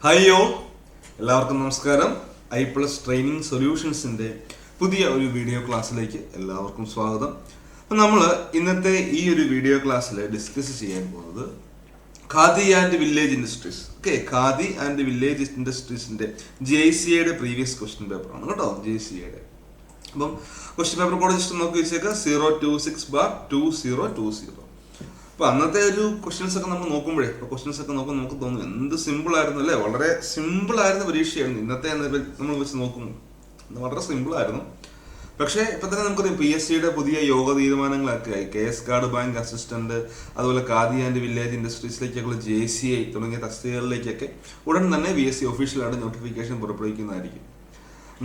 Hi all, എല്ലാവർക്കും നമസ്കാരം. I+ training സൊല്യൂഷൻസിൻ്റെ പുതിയ ഒരു വീഡിയോ ക്ലാസ്സിലേക്ക് എല്ലാവർക്കും സ്വാഗതം. അപ്പം നമ്മൾ ഇന്നത്തെ ഈ ഒരു വീഡിയോ ക്ലാസ്സിൽ ഡിസ്കസ് ചെയ്യാൻ പോകുന്നത് khadi and village industries. Khadi and village ഇൻഡസ്ട്രീസിൻ്റെ JCAയുടെ പ്രീവിയസ് ക്വസ്റ്റ്യൻ പേപ്പറാണ് കേട്ടോ. JCAയുടെ അപ്പം ക്വസ്റ്റ്യൻ പേപ്പർ കൂടെ ജസ്റ്റ് നോക്കി വെച്ചേക്കാം. 026/2020. അപ്പൊ അന്നത്തെ ഒരു ക്വസ്റ്റ്യൻസ് ഒക്കെ നമ്മൾ നോക്കുമ്പോഴേ നമുക്ക് തോന്നും എന്ത് സിമ്പിൾ ആയിരുന്നു അല്ലേ, വളരെ സിമ്പിൾ ആയിരുന്ന പരീക്ഷയായിരുന്നു. ഇന്നത്തെ നമ്മൾ വെച്ച് നോക്കുമ്പോൾ വളരെ സിമ്പിൾ ആയിരുന്നു. പക്ഷേ ഇപ്പൊ തന്നെ നമുക്കറിയാം PSCയുടെ പുതിയ യോഗ തീരുമാനങ്ങളൊക്കെ ആയി. KS കാർഡ് ബാങ്ക് അസിസ്റ്റന്റ്, അതുപോലെ ഖാദി ആൻഡ് വില്ലേജ് ഇൻഡസ്ട്രീസിലേക്കുള്ള JCA തുടങ്ങിയ തസ്തികകളിലേക്കൊക്കെ ഉടൻ തന്നെ PSC ഒഫീഷ്യലായിട്ട് നോട്ടിഫിക്കേഷൻ പുറപ്പെടുവിക്കുന്നതായിരിക്കും.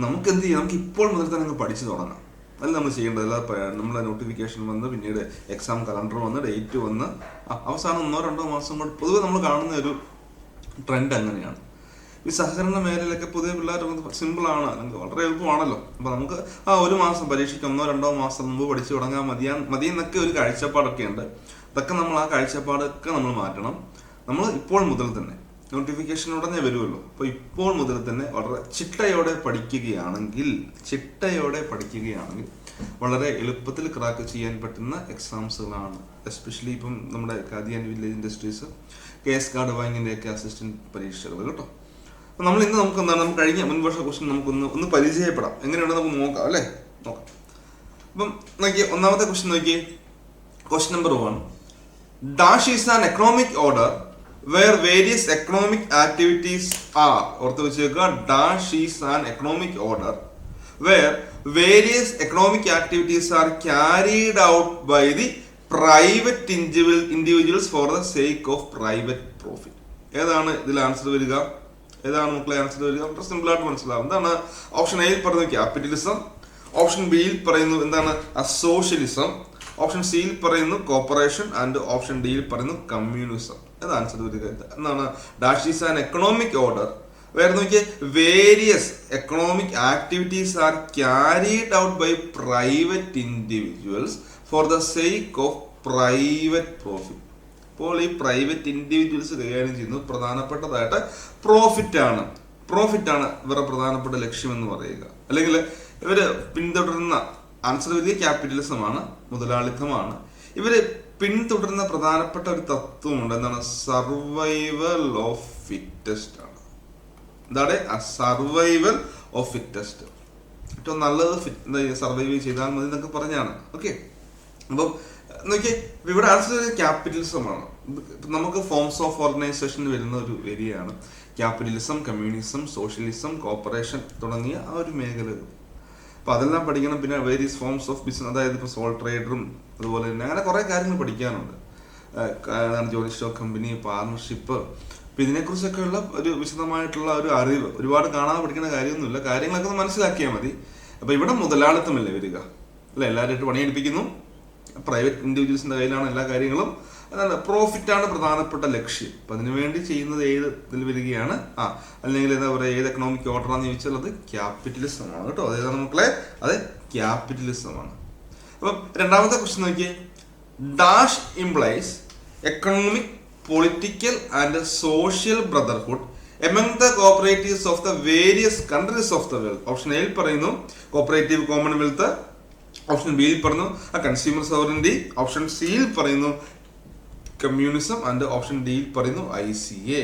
നമുക്ക് എന്ത് ചെയ്യാം, നമുക്ക് ഇപ്പോൾ മുതൽ തന്നെ അങ്ങ് പഠിച്ചു തുടങ്ങാം. അല്ല നമ്മൾ ചെയ്യേണ്ടത്. അല്ല നമ്മളെ നോട്ടിഫിക്കേഷൻ വന്ന് പിന്നീട് എക്സാം കലണ്ടർ വന്ന് ഡേറ്റ് വന്ന് അവസാനം 1-2 മാസം കൊണ്ട് പൊതുവെ നമ്മൾ കാണുന്ന ഒരു ട്രെൻഡ് അങ്ങനെയാണ്. ഈ സഹകരണ മേഖലയിലൊക്കെ പൊതുവെ പിള്ളേർ സിമ്പിളാണ്, അല്ലെങ്കിൽ വളരെ എളുപ്പമാണല്ലോ. അപ്പൊ നമുക്ക് ഒരു മാസം പരീക്ഷയ്ക്ക് 1-2 മാസം മുമ്പ് പഠിച്ചു തുടങ്ങാൻ മതിയെന്നൊക്കെ ഒരു കാഴ്ചപ്പാടൊക്കെ ഉണ്ട്. അതൊക്കെ നമ്മൾ ആ കാഴ്ചപ്പാടൊക്കെ നമ്മൾ മാറ്റണം. നമ്മൾ ഇപ്പോൾ മുതൽ തന്നെ നോട്ടിഫിക്കേഷൻ ഉടനെ വരുമല്ലോ. അപ്പോൾ ഇപ്പോൾ മുതൽ തന്നെ വളരെ ചിട്ടയോടെ പഠിക്കുകയാണെങ്കിൽ വളരെ എളുപ്പത്തിൽ ക്രാക്ക് ചെയ്യാൻ പറ്റുന്ന എക്സാംസുകളാണ്. എസ്പെഷ്യലി ഇപ്പം നമ്മുടെ khadi and village industries, KS card ബാങ്കിൻ്റെയൊക്കെ അസിസ്റ്റന്റ് പരീക്ഷകൾ കേട്ടോ. അപ്പം നമ്മൾ ഇന്ന് നമുക്ക് കഴിഞ്ഞ മുൻവർഷ ക്വസ്റ്റ്യൻ നമുക്കൊന്ന് പരിചയപ്പെടാം. എങ്ങനെയുണ്ടെന്ന് നമുക്ക് നോക്കാം അല്ലേ, നോക്കാം. അപ്പം നോക്കിയേ, ഒന്നാമത്തെ ക്വസ്റ്റ്യൻ നോക്കിയേ. Question number 1. Dash is an economic order where various economic activities are. ഓർത്ത് വെച്ചേക്കുക, dash is an economic order where various economic activities are carried out by the private individuals for the sake of private profit. ഏതാണ് ഇതിൽ answer വരിക? ഏതാണ് മക്കളെ answer വരിക? വളരെ simple ആയിട്ട് മനസ്സിലാവും. എന്താണ്? ഓപ്ഷൻ എയിൽ പറയുന്നത് ക്യാപിറ്റലിസം, ഓപ്ഷൻ ബിയിൽ പറയുന്നു എന്താണ് സോഷ്യലിസം, ഓപ്ഷൻ സിയിൽ പറയുന്നു കോർപ്പറേഷൻ, ആൻഡ് ഓപ്ഷൻ ഡിയിൽ പറയുന്നു കമ്മ്യൂണിസം. ആൻസർ വരിക എന്താണ്? Dash is an economic order വേറെ നോക്കിയേ, various economic activities are carried out by private individuals for the sake of private profit. അപ്പോൾ ഈ പ്രൈവറ്റ് ഇൻഡിവിജ്വൽസ് കൈകാര്യം ചെയ്യുന്നത് പ്രധാനപ്പെട്ടതായിട്ട് പ്രോഫിറ്റ് ആണ് ഇവരുടെ പ്രധാനപ്പെട്ട ലക്ഷ്യം എന്ന് പറയുക. അല്ലെങ്കിൽ ഇവര് പിന്തുടരുന്ന ആൻസർ വരിക ക്യാപിറ്റലിസമാണ്, മുതലാളിത്തമാണ്. ഇവര് പിന്തുടരുന്ന പ്രധാനപ്പെട്ട ഒരു തത്വമുണ്ട്. എന്താണ്? സർവൈവൽ ഓഫ് ഫിറ്റസ്റ്റ് ആണ്. എന്താണ്? Survival of fittest. ഏറ്റവും നല്ലത് സർവൈവ് ചെയ്താൽ മതി എന്നൊക്കെ പറഞ്ഞാണ്. ഓക്കെ, അപ്പം നോക്കിയേ, ഇവിടെ ആൻസർ ക്യാപിറ്റലിസം ആണ്. നമുക്ക് ഫോംസ് ഓഫ് ഓർഗനൈസേഷൻ വരുന്ന ഒരു ഏരിയയാണ് ക്യാപിറ്റലിസം, കമ്മ്യൂണിസം, സോഷ്യലിസം, കോർപ്പറേഷൻ തുടങ്ങിയ ആ ഒരു മേഖലകൾ. അപ്പൊ അതെല്ലാം പഠിക്കണം. പിന്നെ വേരിയസ് ഫോംസ് ഓഫ് ബിസിനസ്, അതായത് ഇപ്പൊ സോൾ ട്രേഡറും അതുപോലെ തന്നെ അങ്ങനെ കുറെ കാര്യങ്ങൾ പഠിക്കാനുണ്ട്. ജോലി സ്റ്റോക്ക് കമ്പനി, പാർട്ണർഷിപ്പ്, അപ്പൊ ഇതിനെക്കുറിച്ചൊക്കെയുള്ള ഒരു വിശദമായിട്ടുള്ള ഒരു അറിവ് ഒരുപാട് കാണാതെ പഠിക്കുന്ന കാര്യമൊന്നുമില്ല. കാര്യങ്ങളൊക്കെ ഒന്ന് മനസ്സിലാക്കിയാൽ മതി. അപ്പൊ ഇവിടെ മുതലാളിത്തമല്ലേ വരിക അല്ലെ, എല്ലാവരും പണിയെടുപ്പിക്കുന്നു, പ്രൈവറ്റ് ഇൻഡിവിജ്വൽസിന്റെ കയ്യിലാണ് എല്ലാ കാര്യങ്ങളും. അതാണ് പ്രോഫിറ്റ് ആണ് പ്രധാനപ്പെട്ട ലക്ഷ്യം. അപ്പൊ അതിനുവേണ്ടി ചെയ്യുന്നത് ഏത് ഇതിൽ വരികയാണ്, അല്ലെങ്കിൽ എന്താ പറയുക, ഏത് എക്കണോമിക് ഓർഡർ ആണെന്ന് ചോദിച്ചാൽ അത് ക്യാപിറ്റലിസം ആണ് കേട്ടോ. അതേതാണ് മക്കളെ? അത് ക്യാപിറ്റലിസം ആണ്. അപ്പം രണ്ടാമത്തെ ക്വസ്റ്റ്യൻ നോക്കിയേ. Dash implies economic, political and social brotherhood among the cooperatives of the various countries of the world. Option എയിൽ പറയുന്നു കോപ്പറേറ്റീവ് കോമൺവെൽത്ത്, ഓപ്ഷൻ ബിയിൽ പറയുന്നു കൺസ്യൂമർ സോവറിറ്റി, ഓപ്ഷൻ സിയിൽ പറയുന്നു കമ്മ്യൂണിസം, ആൻഡ് ഓപ്ഷൻ ഡിയിൽ പറയുന്നു ICA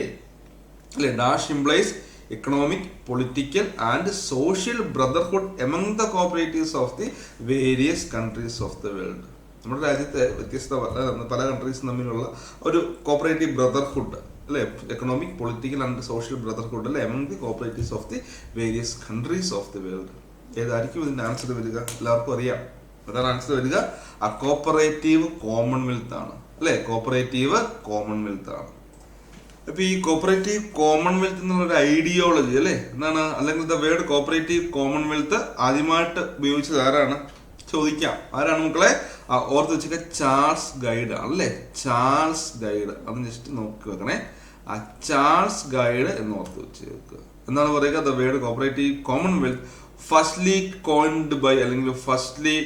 അല്ലെ. Dash implies economic, political and social brotherhood among the cooperatives of the various countries of the world. നമ്മുടെ രാജ്യത്തെ വ്യത്യസ്ത പല കൺട്രീസും തമ്മിലുള്ള ഒരു കോപ്പറേറ്റീവ് ബ്രദർഹുഡ് അല്ലെ, economic, political and social brotherhood അല്ലെ, among the cooperatives of the various countries of the world. ഏതായിരിക്കും ഇതിന്റെ ആൻസർ വരിക? എല്ലാവർക്കും അറിയാം. അതാണ് ആൻസർ വരിക കോപ്പറേറ്റീവ് കോമൺവെൽത്ത് ആണ് അല്ലെ. കോപ്പറേറ്റീവ് കോമൺവെൽത്ത് ആണ്. അപ്പൊ ഈ കോപ്പറേറ്റീവ് കോമൺവെൽത്ത് എന്നുള്ള ഒരു ഐഡിയോളജി അല്ലെ എന്താണ്, അല്ലെങ്കിൽ ദ വേർഡ് കോപ്പറേറ്റീവ് കോമൺവെൽത്ത് ആദ്യമായിട്ട് ഉപയോഗിച്ചത് ആരാണ് ചോദിക്കാം. ആരാണ് മക്കളെ? ഓർത്ത് വെച്ചൊക്കെ ചാൾസ് ഗൈഡ് ആണല്ലേ. ചാൾസ് ഗൈഡ് അത് ജസ്റ്റ് നോക്കി വെക്കണേ. ചാൾസ് ഗൈഡ് എന്ന് ഓർത്ത് വെച്ച് വെക്കുക. എന്താണ് പറയുക? The word cooperative commonwealth firstly coined by, അല്ലെങ്കിൽ ഫസ്റ്റ്ലി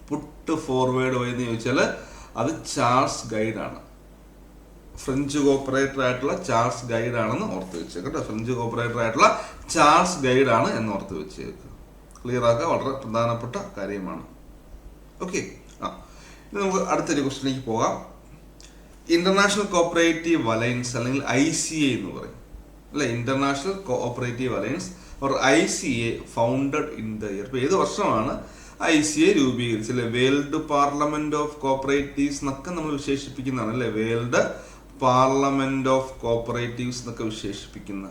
പുട്ട് ഫോർവേഡ് ബൈ എന്ന് ചോദിച്ചാൽ അത് ചാൾസ് ഗൈഡ് ആണ്. ഫ്രഞ്ച് കോപ്പറേറ്റർ ആയിട്ടുള്ള ചാൾസ് ഗൈഡ് ആണെന്ന് ഓർത്ത് വെച്ചേക്കുക കേട്ടോ. ഫ്രഞ്ച് കോപ്പറേറ്റർ ആയിട്ടുള്ള ചാൾസ് ഗൈഡ് ആണ് എന്ന് ഓർത്ത് വെച്ചേക്കുക. ക്ലിയർ ആക്കുക, വളരെ പ്രധാനപ്പെട്ട കാര്യമാണ്. ഓക്കെ, ഇനി നമുക്ക് അടുത്തൊരു ക്വസ്റ്റിലേക്ക് പോകാം. ഇന്റർനാഷണൽ കോപ്പറേറ്റീവ് അലയൻസ് അല്ലെങ്കിൽ ICA എന്ന് പറയും അല്ലെ. International cooperative alliance or ICA founded in the year. ഇപ്പൊ ഏത് വർഷമാണ് ICA രൂപീകരിച്ചത് അല്ലെ? വേൾഡ് പാർലമെന്റ് ഓഫ് കോപ്പറേറ്റീവ്സ് എന്നൊക്കെ നമ്മൾ വിശേഷിപ്പിക്കുന്നതാണ് അല്ലെ. വേൾഡ് പാർലമെന്റ് ഓഫ് കോപ്പറേറ്റീവ്സ് എന്നൊക്കെ വിശേഷിപ്പിക്കുന്ന,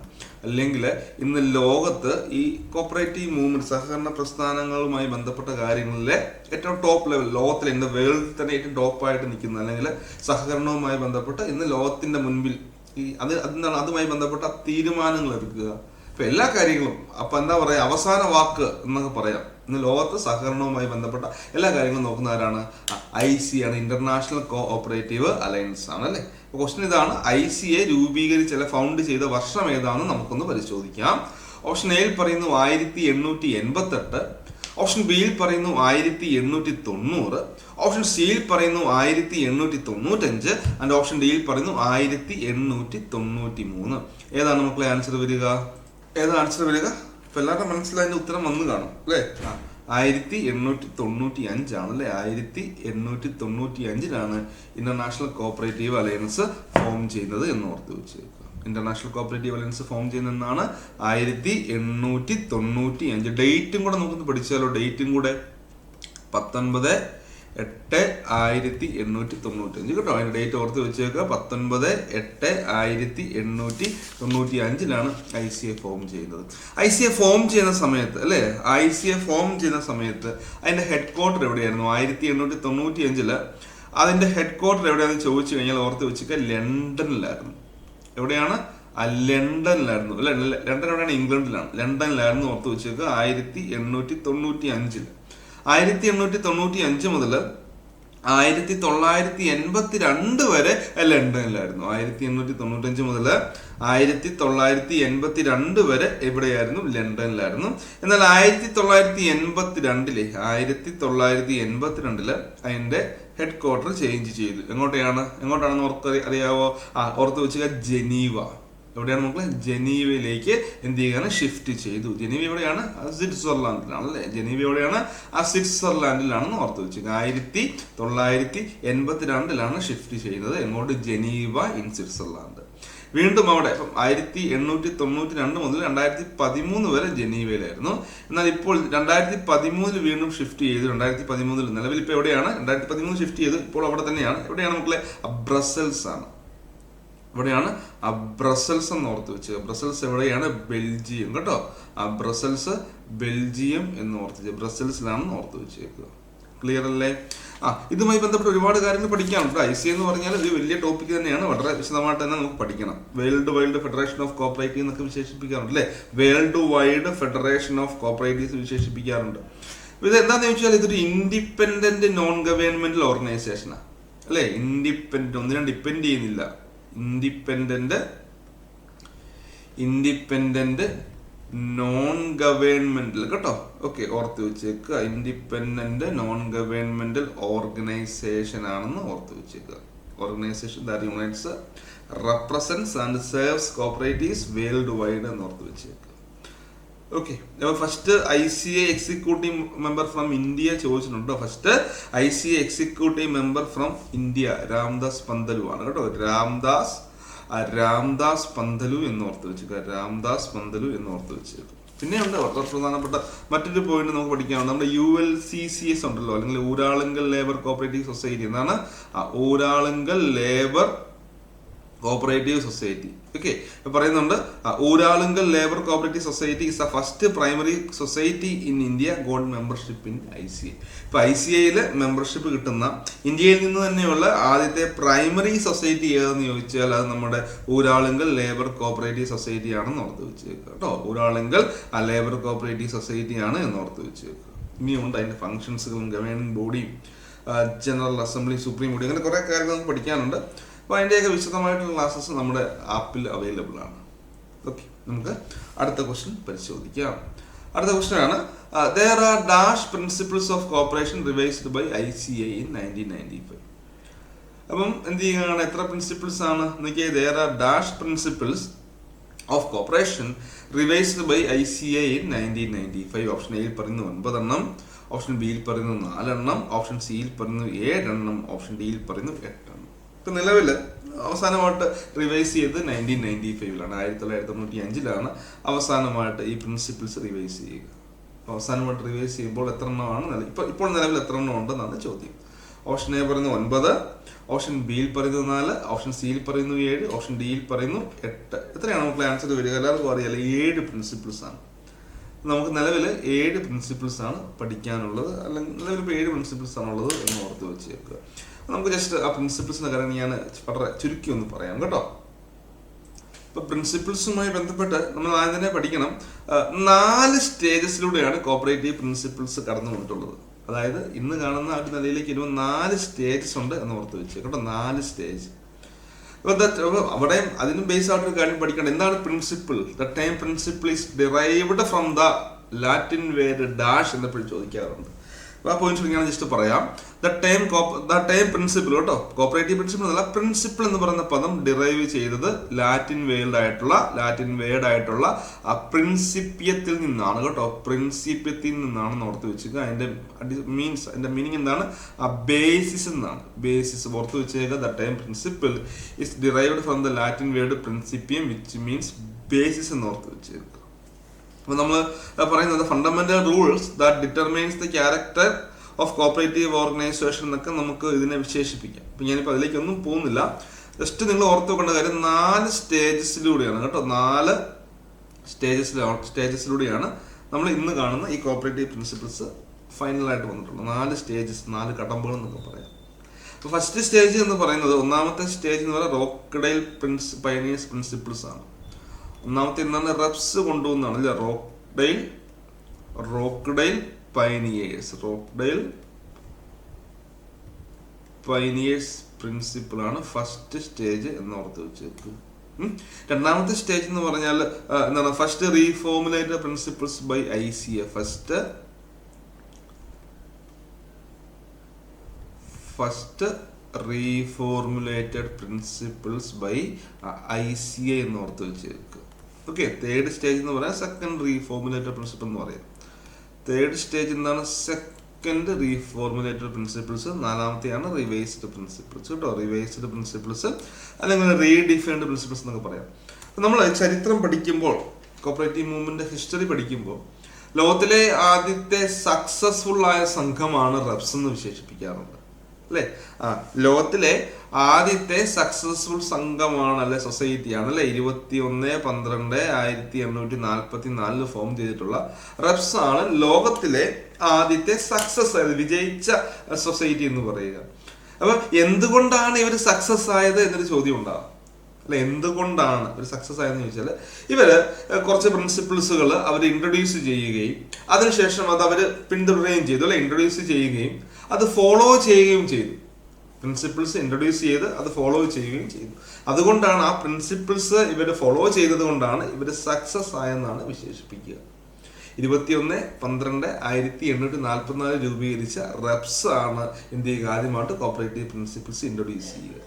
അല്ലെങ്കിൽ ഇന്ന് ലോകത്ത് ഈ കോപ്പറേറ്റീവ് മൂവ്മെന്റ് സഹകരണ പ്രസ്ഥാനങ്ങളുമായി ബന്ധപ്പെട്ട കാര്യങ്ങളിലെ ഏറ്റവും ടോപ്പ് ലെവൽ, ലോകത്തിലെ ഇന്ന് വേൾഡിൽ തന്നെ ഏറ്റവും ടോപ്പായിട്ട് നിൽക്കുന്ന, അല്ലെങ്കിൽ സഹകരണവുമായി ബന്ധപ്പെട്ട് ഇന്ന് ലോകത്തിന്റെ മുൻപിൽ ഈ അതുമായി ബന്ധപ്പെട്ട തീരുമാനങ്ങൾ എടുക്കുക. ഇപ്പൊ എല്ലാ കാര്യങ്ങളും അപ്പൊ എന്താ പറയാ, അവസാന വാക്ക് എന്നൊക്കെ പറയാം. ഇന്ന് ലോകത്ത് സഹകരണവുമായി ബന്ധപ്പെട്ട എല്ലാ കാര്യങ്ങളും നോക്കുന്നവരാണ് ICA ആണ്, ഇന്റർനാഷണൽ കോഓപ്പറേറ്റീവ് അലയൻസ് ആണ് അല്ലെ. ക്വസ്റ്റ്യൻ ഇതാണ്, ICA രൂപീകരിച്ച അല്ലെ ഫൗണ്ട് ചെയ്ത വർഷം ഏതാണെന്ന് നമുക്കൊന്ന് പരിശോധിക്കാം. ഓപ്ഷൻ എയിൽ പറയുന്നു 1888, ഓപ്ഷൻ ബിയിൽ പറയുന്നു 1890, ഓപ്ഷൻ സിയിൽ പറയുന്നു 1895 ആൻഡ് ഓപ്ഷൻ ഡിയിൽ പറയുന്നു 1893. ഏതാണ് മക്കളെ ആൻസർ വരിക? ഏതാ ആൻസർ വരിക? ഇപ്പൊ എല്ലാവരുടെ മനസ്സിലതിന്റെ ഉത്തരം വന്നു കാണും അല്ലെ. 1895 ആണ് അല്ലെ. 1895 ഇന്റർനാഷണൽ കോപ്പറേറ്റീവ് അലയൻസ് ഫോം ചെയ്യുന്നത് എന്ന് ഓർത്ത് വെച്ചേക്കുക. ഇന്റർനാഷണൽ കോപ്പറേറ്റീവ് അലയൻസ് ഫോം ചെയ്യുന്നതാണ് 1895. ഡേറ്റും കൂടെ നമുക്കൊന്ന് പഠിച്ചാലോ. ഡേറ്റും കൂടെ 19/8/1895 കേട്ടോ. അതിന്റെ ഡേറ്റ് ഓർത്ത് വെച്ചേക്കുക. 19/8/1895 ICA ഫോം ചെയ്യുന്നത്. ICA ഫോം ചെയ്യുന്ന സമയത്ത് അല്ലെ, ICA ഫോം ചെയ്യുന്ന സമയത്ത് അതിന്റെ ഹെഡ് ക്വാർട്ടർ എവിടെയായിരുന്നു? 1895 അതിന്റെ ഹെഡ് ക്വാർട്ടർ എവിടെയാണെന്ന് ചോദിച്ചു കഴിഞ്ഞാൽ ഓർത്ത് വെച്ചേക്കുക, ലണ്ടനിലായിരുന്നു. എവിടെയാണ്? ലണ്ടനിലായിരുന്നു അല്ലെ. ലണ്ടൻ എവിടെയാണ്? ഇംഗ്ലണ്ടിലാണ്. ലണ്ടനിലായിരുന്നു ഓർത്ത് വെച്ചേക്കുക. 1895 1895 മുതൽ 1982 വരെ ലണ്ടനിലായിരുന്നു. 1895 മുതൽ 1982 വരെ എവിടെയായിരുന്നു? ലണ്ടനിലായിരുന്നു. എന്നാൽ 1982 അതിന്റെ ഹെഡ് ക്വാർട്ടർ ചേഞ്ച് ചെയ്തു. എങ്ങോട്ടാണെന്ന് അറിയാവോ? ഓർത്ത് വെച്ചുക, ജനീവ. എവിടെയാണ് മക്കളെ? ജനീവയിലേക്ക് എന്ത് ചെയ്യുകയാണ്? ഷിഫ്റ്റ് ചെയ്തു. ജനീവ എവിടെയാണ്? സ്വിറ്റ്സർലാൻഡിലാണ് അല്ലെ. ജനീവ എവിടെയാണ്? സ്വിറ്റ്സർലാൻഡിലാണെന്ന് ഓർത്ത് വെച്ചു. 1982 ഷിഫ്റ്റ് ചെയ്യുന്നത്. എങ്ങോട്ട്? Geneva in Switzerland. വീണ്ടും അവിടെ 1892 മുതൽ 2013 വരെ ജനീവയിലായിരുന്നു. എന്നാൽ ഇപ്പോൾ 2013 വീണ്ടും ഷിഫ്റ്റ് ചെയ്തു. 2013 നിലവിൽ ഇപ്പൊ എവിടെയാണ്? 2013 ഷിഫ്റ്റ് ചെയ്തു. ഇപ്പോൾ അവിടെ തന്നെയാണ്. എവിടെയാണ് മക്കളെ? ബ്രസൽസ് ആണ്. എവിടെയാണ്? ബ്രസൽസ് എന്ന് ഓർത്ത് വെച്ച്. ബ്രസൽസ് എവിടെയാണ്? ബെൽജിയം കേട്ടോ. ബ്രസൽസ് ബെൽജിയം എന്ന് ഓർത്ത്, ബ്രസൽസിലാണെന്ന് ഓർത്ത് വെച്ചേക്കുക. ക്ലിയർ അല്ലേ? ഇതുമായി ബന്ധപ്പെട്ട് ഒരുപാട് കാര്യങ്ങൾ പഠിക്കാനുണ്ട്. ICA എന്ന് പറഞ്ഞാൽ ഒരു വലിയ ടോപ്പിക് തന്നെയാണ്. വളരെ വിശദമായിട്ട് തന്നെ നമുക്ക് പഠിക്കണം. വേൾഡ് ഫെഡറേഷൻ ഓഫ് കോപ്പറേറ്റീവ് എന്നൊക്കെ വിശേഷിപ്പിക്കാറുണ്ട് അല്ലെ. World wide federation of cooperatives വിശേഷിപ്പിക്കാറുണ്ട്. ഇത് എന്താണെന്ന് ചോദിച്ചാൽ ഇതൊരു ഇൻഡിപെൻഡന്റ് നോൺ ഗവൺമെന്റൽ ഓർഗനൈസേഷനാണ് അല്ലെ. ഇൻഡിപെൻഡന്റ്, ഒന്നിനും ഡിപ്പെൻഡ് ചെയ്യുന്നില്ല. ഇൻഡിപെൻഡന്റ് നോൺ ഗവൺമെന്റൽ കേട്ടോ. ഓക്കെ, ഓർത്ത് വെച്ചേക്കുക. ഇൻഡിപെൻഡന്റ് നോൺ ഗവൺമെന്റൽ ഓർഗനൈസേഷൻ ആണെന്ന് ഓർത്ത് വെച്ചേക്കുക. Organisation that unites, represents and serves cooperatives worldwide എന്ന് ഓർത്ത് വെച്ചേക്കുക. ഓക്കെ, അപ്പൊ first ICA executive member from India ചോദിച്ചിട്ടുണ്ടോ? First ICA executive member from India Ramdas Pantulu ആണ് കേട്ടോ. രാംദാസ് പന്തലു എന്ന് ഓർത്ത് വെച്ചേക്കുക. രാംദാസ് പന്തലു എന്ന് ഓർത്ത് വെച്ചേക്കുക. പിന്നെയുണ്ട് വളരെ പ്രധാനപ്പെട്ട മറ്റൊരു പോയിന്റ് നമുക്ക് പഠിക്കാനുണ്ട്. നമ്മുടെ ULCCS ഉണ്ടല്ലോ, അല്ലെങ്കിൽ ഊരാളുങ്കൽ ലേബർ കോപ്പറേറ്റീവ് സൊസൈറ്റി എന്നാണ്. Uralungal labour cooperative society. Okay, പറയുന്നുണ്ട് Uralungal labour cooperative society is the first primary society in India got membership in ICA. ഇപ്പൊ ICAയിൽ മെമ്പർഷിപ്പ് കിട്ടുന്ന ഇന്ത്യയിൽ നിന്ന് തന്നെയുള്ള ആദ്യത്തെ പ്രൈമറി സൊസൈറ്റി ഏതെന്ന് ചോദിച്ചാൽ അത് നമ്മുടെ ഊരാളുങ്കൽ ലേബർ കോപ്പറേറ്റീവ് സൊസൈറ്റി ആണെന്ന് ഓർത്ത് വെച്ചേക്കുക കേട്ടോ. ഊരാളുങ്കൽ ലേബർ കോപ്പറേറ്റീവ് സൊസൈറ്റി ആണ് എന്ന് ഓർത്ത് വെച്ചേക്കുക. ഇനിയുണ്ട് അതിന്റെ ഫംഗ്ഷൻസുകളും ഗവേണിംഗ് ബോഡിയും ജനറൽ അസംബ്ലി, സുപ്രീം കോടതി, അങ്ങനെ കുറെ കാര്യങ്ങൾ നമുക്ക് പഠിക്കാനുണ്ട്. അപ്പോൾ അതിൻ്റെയൊക്കെ വിശദമായിട്ടുള്ള ക്ലാസ്സസ് നമ്മുടെ ആപ്പിൽ അവൈലബിൾ ആണ്. ഓക്കെ, നമുക്ക് അടുത്ത ക്വസ്റ്റ്യൻ പരിശോധിക്കാം. അടുത്ത ക്വസ്റ്റ്യൻ ആണ്, there are dash principles of cooperation revised by ICA in 1995. അപ്പം എന്ത് ചെയ്യുകയാണ്, എത്ര പ്രിൻസിപ്പിൾസ് ആണ് നോക്കിയാൽ, there are dash principles of cooperation revised by ICA in 1995. Option എയിൽ പറയുന്നു 9 എണ്ണം, ഓപ്ഷൻ ബിയിൽ പറയുന്നു 4 എണ്ണം, ഓപ്ഷൻ സിയിൽ പറയുന്നു 7 എണ്ണം, ഓപ്ഷൻ ഡിയിൽ പറയുന്നു 8 എണ്ണം. ഇപ്പം നിലവിൽ അവസാനമായിട്ട് റിവൈസ് ചെയ്ത് 1995ലാണ്, 1995ലാണ് അവസാനമായിട്ട് ഈ പ്രിൻസിപ്പിൾസ് റിവൈസ് ചെയ്യുക. അവസാനമായിട്ട് റിവൈസ് ചെയ്യുമ്പോൾ എത്ര എണ്ണമാണ് ഇപ്പോൾ നിലവിൽ എത്ര എണ്ണം ഉണ്ടെന്നാണ് ചോദ്യം. ഓപ്ഷൻ എ പറയുന്നു 9, ഓപ്ഷൻ ബിയിൽ പറയുന്നു 4, ഓപ്ഷൻ സിയിൽ പറയുന്നു 7, ഓപ്ഷൻ ഡിയിൽ പറയുന്നു 8. എത്രയാണ് നമുക്ക് ആൻസർ വരിക? എല്ലാവർക്കും അറിയാലോ, 7 പ്രിൻസിപ്പിൾസ് ആണ്. നമുക്ക് നിലവിൽ 7 പ്രിൻസിപ്പിൾസ് ആണ് പഠിക്കാനുള്ളത്, അല്ലെങ്കിൽ നിലവിൽ ഇപ്പോൾ 7 പ്രിൻസിപ്പിൾസ് ആണുള്ളത് എന്ന് ഓർത്ത് വെച്ചേക്കുക. നമുക്ക് ജസ്റ്റ് ആ പ്രിൻസിപ്പിൾസിന്റെ കാര്യം ഞാൻ വളരെ ചുരുക്കി ഒന്ന് പറയാം കേട്ടോ. ഇപ്പൊ പ്രിൻസിപ്പിൾസുമായി ബന്ധപ്പെട്ട് നമ്മൾ ആദ്യം തന്നെ പഠിക്കണം, 4 സ്റ്റേജസിലൂടെയാണ് കോപ്പറേറ്റീവ് പ്രിൻസിപ്പിൾസ് കടന്നു വന്നിട്ടുള്ളത്. അതായത് ഇന്ന് കാണുന്ന ആ ഒരു നിലയിലേക്ക് വരുമ്പോൾ 4 സ്റ്റേജസ് ഉണ്ട് എന്ന് ഓർത്ത് വെച്ച് കേട്ടോ. 4 സ്റ്റേജ്. അവിടെ അതിന് ബേസ് ആയിട്ടൊരു കാര്യം പഠിക്കണം. എന്താണ് principle? The term principle is derived from the Latin word dash എന്നപ്പോഴും ചോദിക്കാറുണ്ട്. ആ പോയിന്റ് ഞാൻ ജസ്റ്റ് പറയാം. ദ ടൈം പ്രിൻസിപ്പിൾ കേട്ടോ, കോപ്പറേറ്റീവ് പ്രിൻസിപ്പിൾ എന്നല്ല, പ്രിൻസിപ്പിൾ എന്ന് പറയുന്ന പദം ഡിറൈവ് ചെയ്തത് ലാറ്റിൻ വേർഡ് ആയിട്ടുള്ള ആ പ്രിൻസിപ്പിയത്തിൽ നിന്നാണ് കേട്ടോ. പ്രിൻസിപ്പിയത്തിൽ നിന്നാണെന്ന് ഓർത്ത് വെച്ചേക്കുക. അതിന്റെ മീനിങ് എന്താണ്? ആ ബേസിസ് എന്നാണ്. ബേസിസ് ഓർത്ത് വെച്ചേക്കുക. The term principle is derived from the Latin word principium which means basis എന്ന് ഓർത്ത് വെച്ചേക്കുക. അപ്പൊ നമ്മൾ പറയുന്നത് fundamental rules that determines the character of cooperative organisation എന്നൊക്കെ നമുക്ക് ഇതിനെ വിശേഷിപ്പിക്കാം. അപ്പൊ ഞാനിപ്പോൾ അതിലേക്കൊന്നും പോകുന്നില്ല. ജസ്റ്റ് നിങ്ങൾ ഓർത്ത് വെക്കേണ്ട കാര്യം 4 സ്റ്റേജസിലൂടെയാണ് കേട്ടോ. 4 സ്റ്റേജസിലൂടെയാണ് നമ്മൾ ഇന്ന് കാണുന്ന ഈ കോപ്പറേറ്റീവ് പ്രിൻസിപ്പിൾസ് ഫൈനലായിട്ട് വന്നിട്ടുള്ളത്. 4 സ്റ്റേജസ്, 4 കടമ്പകൾ എന്നൊക്കെ പറയാം. അപ്പൊ ഫസ്റ്റ് സ്റ്റേജ് എന്ന് പറയുന്നത്, ഒന്നാമത്തെ സ്റ്റേജ് എന്ന് പറയുന്നത് റോക്ക്ഡെയിൽ പയനിയേഴ്സ് പ്രിൻസിപ്പിൾസ് ആണ്. ഒന്നാമത്തെ എന്താണ്? റെപ്സ് കൊണ്ടുവന്നാണ് അല്ലെ, റോക്ക്ഡെയിൽ പയനിയേഴ്സ് പ്രിൻസിപ്പിൾ ആണ് ഫസ്റ്റ് സ്റ്റേജ് എന്ന് ഓർത്ത് വെച്ചേക്ക്. രണ്ടാമത്തെ സ്റ്റേജ് എന്ന് പറഞ്ഞാൽ എന്താണ്? First reformulated principles by ICA. First reformulated principles by ICA എന്ന് ഓർത്ത് വെച്ചേക്ക്. ഓക്കെ. തേർഡ് സ്റ്റേജ് എന്ന് പറയാം സെക്കൻഡ് റീഫോർമുലേറ്റഡ് പ്രിൻസിപ്പിൾ എന്ന് പറയും. തേർഡ് സ്റ്റേജ് എന്താണ്? Second reformulated principles. നാലാമത്തെയാണ് റിവൈസ്ഡ് പ്രിൻസിപ്പിൾസ് കേട്ടോ. റിവൈസ്ഡ് പ്രിൻസിപ്പിൾസ് അല്ലെങ്കിൽ റീഡിഫൈൻഡ് പ്രിൻസിപ്പിൾസ് എന്നൊക്കെ പറയാം. നമ്മൾ ചരിത്രം പഠിക്കുമ്പോൾ, കോപ്പറേറ്റീവ് മൂവ്മെന്റ് ഹിസ്റ്ററി പഠിക്കുമ്പോൾ, ലോകത്തിലെ ആദ്യത്തെ സക്സസ്ഫുൾ ആയ സംഘമാണ് റെപ്സ് എന്ന് വിശേഷിപ്പിക്കാറുണ്ട് അല്ലെ. ലോകത്തിലെ ആദ്യത്തെ സക്സസ്ഫുൾ സംഘമാണ് അല്ലെ, സൊസൈറ്റിയാണ് അല്ലെ. 21/12/1844 ഫോം ചെയ്തിട്ടുള്ള റെപ്സ് ആണ് ലോകത്തിലെ ആദ്യത്തെ സക്സസ് ആയത്, വിജയിച്ച സൊസൈറ്റി എന്ന് പറയുക. അപ്പൊ എന്തുകൊണ്ടാണ് ഇവർ സക്സസ് ആയത് എന്നൊരു ചോദ്യം ഉണ്ടാകും അല്ലെ. എന്തുകൊണ്ടാണ് ഇവർ സക്സസ് ആയതെന്ന് ചോദിച്ചാൽ, ഇവര് കുറച്ച് പ്രിൻസിപ്പിൾസുകൾ അവർ ഇൻട്രൊഡ്യൂസ് ചെയ്യുകയും അതിനുശേഷം അത് അവർ പിന്തുടരുകയും ചെയ്തു അല്ലെ. ഇൻട്രൊഡ്യൂസ് ചെയ്യുകയും അത് ഫോളോ ചെയ്യുകയും ചെയ്തു. പ്രിൻസിപ്പിൾസ് ഇൻട്രൊഡ്യൂസ് ചെയ്ത് അത് ഫോളോ ചെയ്യുകയും ചെയ്തു. അതുകൊണ്ടാണ് ആ പ്രിൻസിപ്പിൾസ് ഇവർ ഫോളോ ചെയ്തത് കൊണ്ടാണ് ഇവർ സക്സസ് ആയെന്നാണ് വിശേഷിപ്പിക്കുക. 21/12/1844 രൂപീകരിച്ച റെപ്സ് ആണ് ഇന്ത്യക്ക് ആദ്യമായിട്ട് കോപ്പറേറ്റീവ് പ്രിൻസിപ്പിൾസ് ഇൻട്രൊഡ്യൂസ് ചെയ്യുക.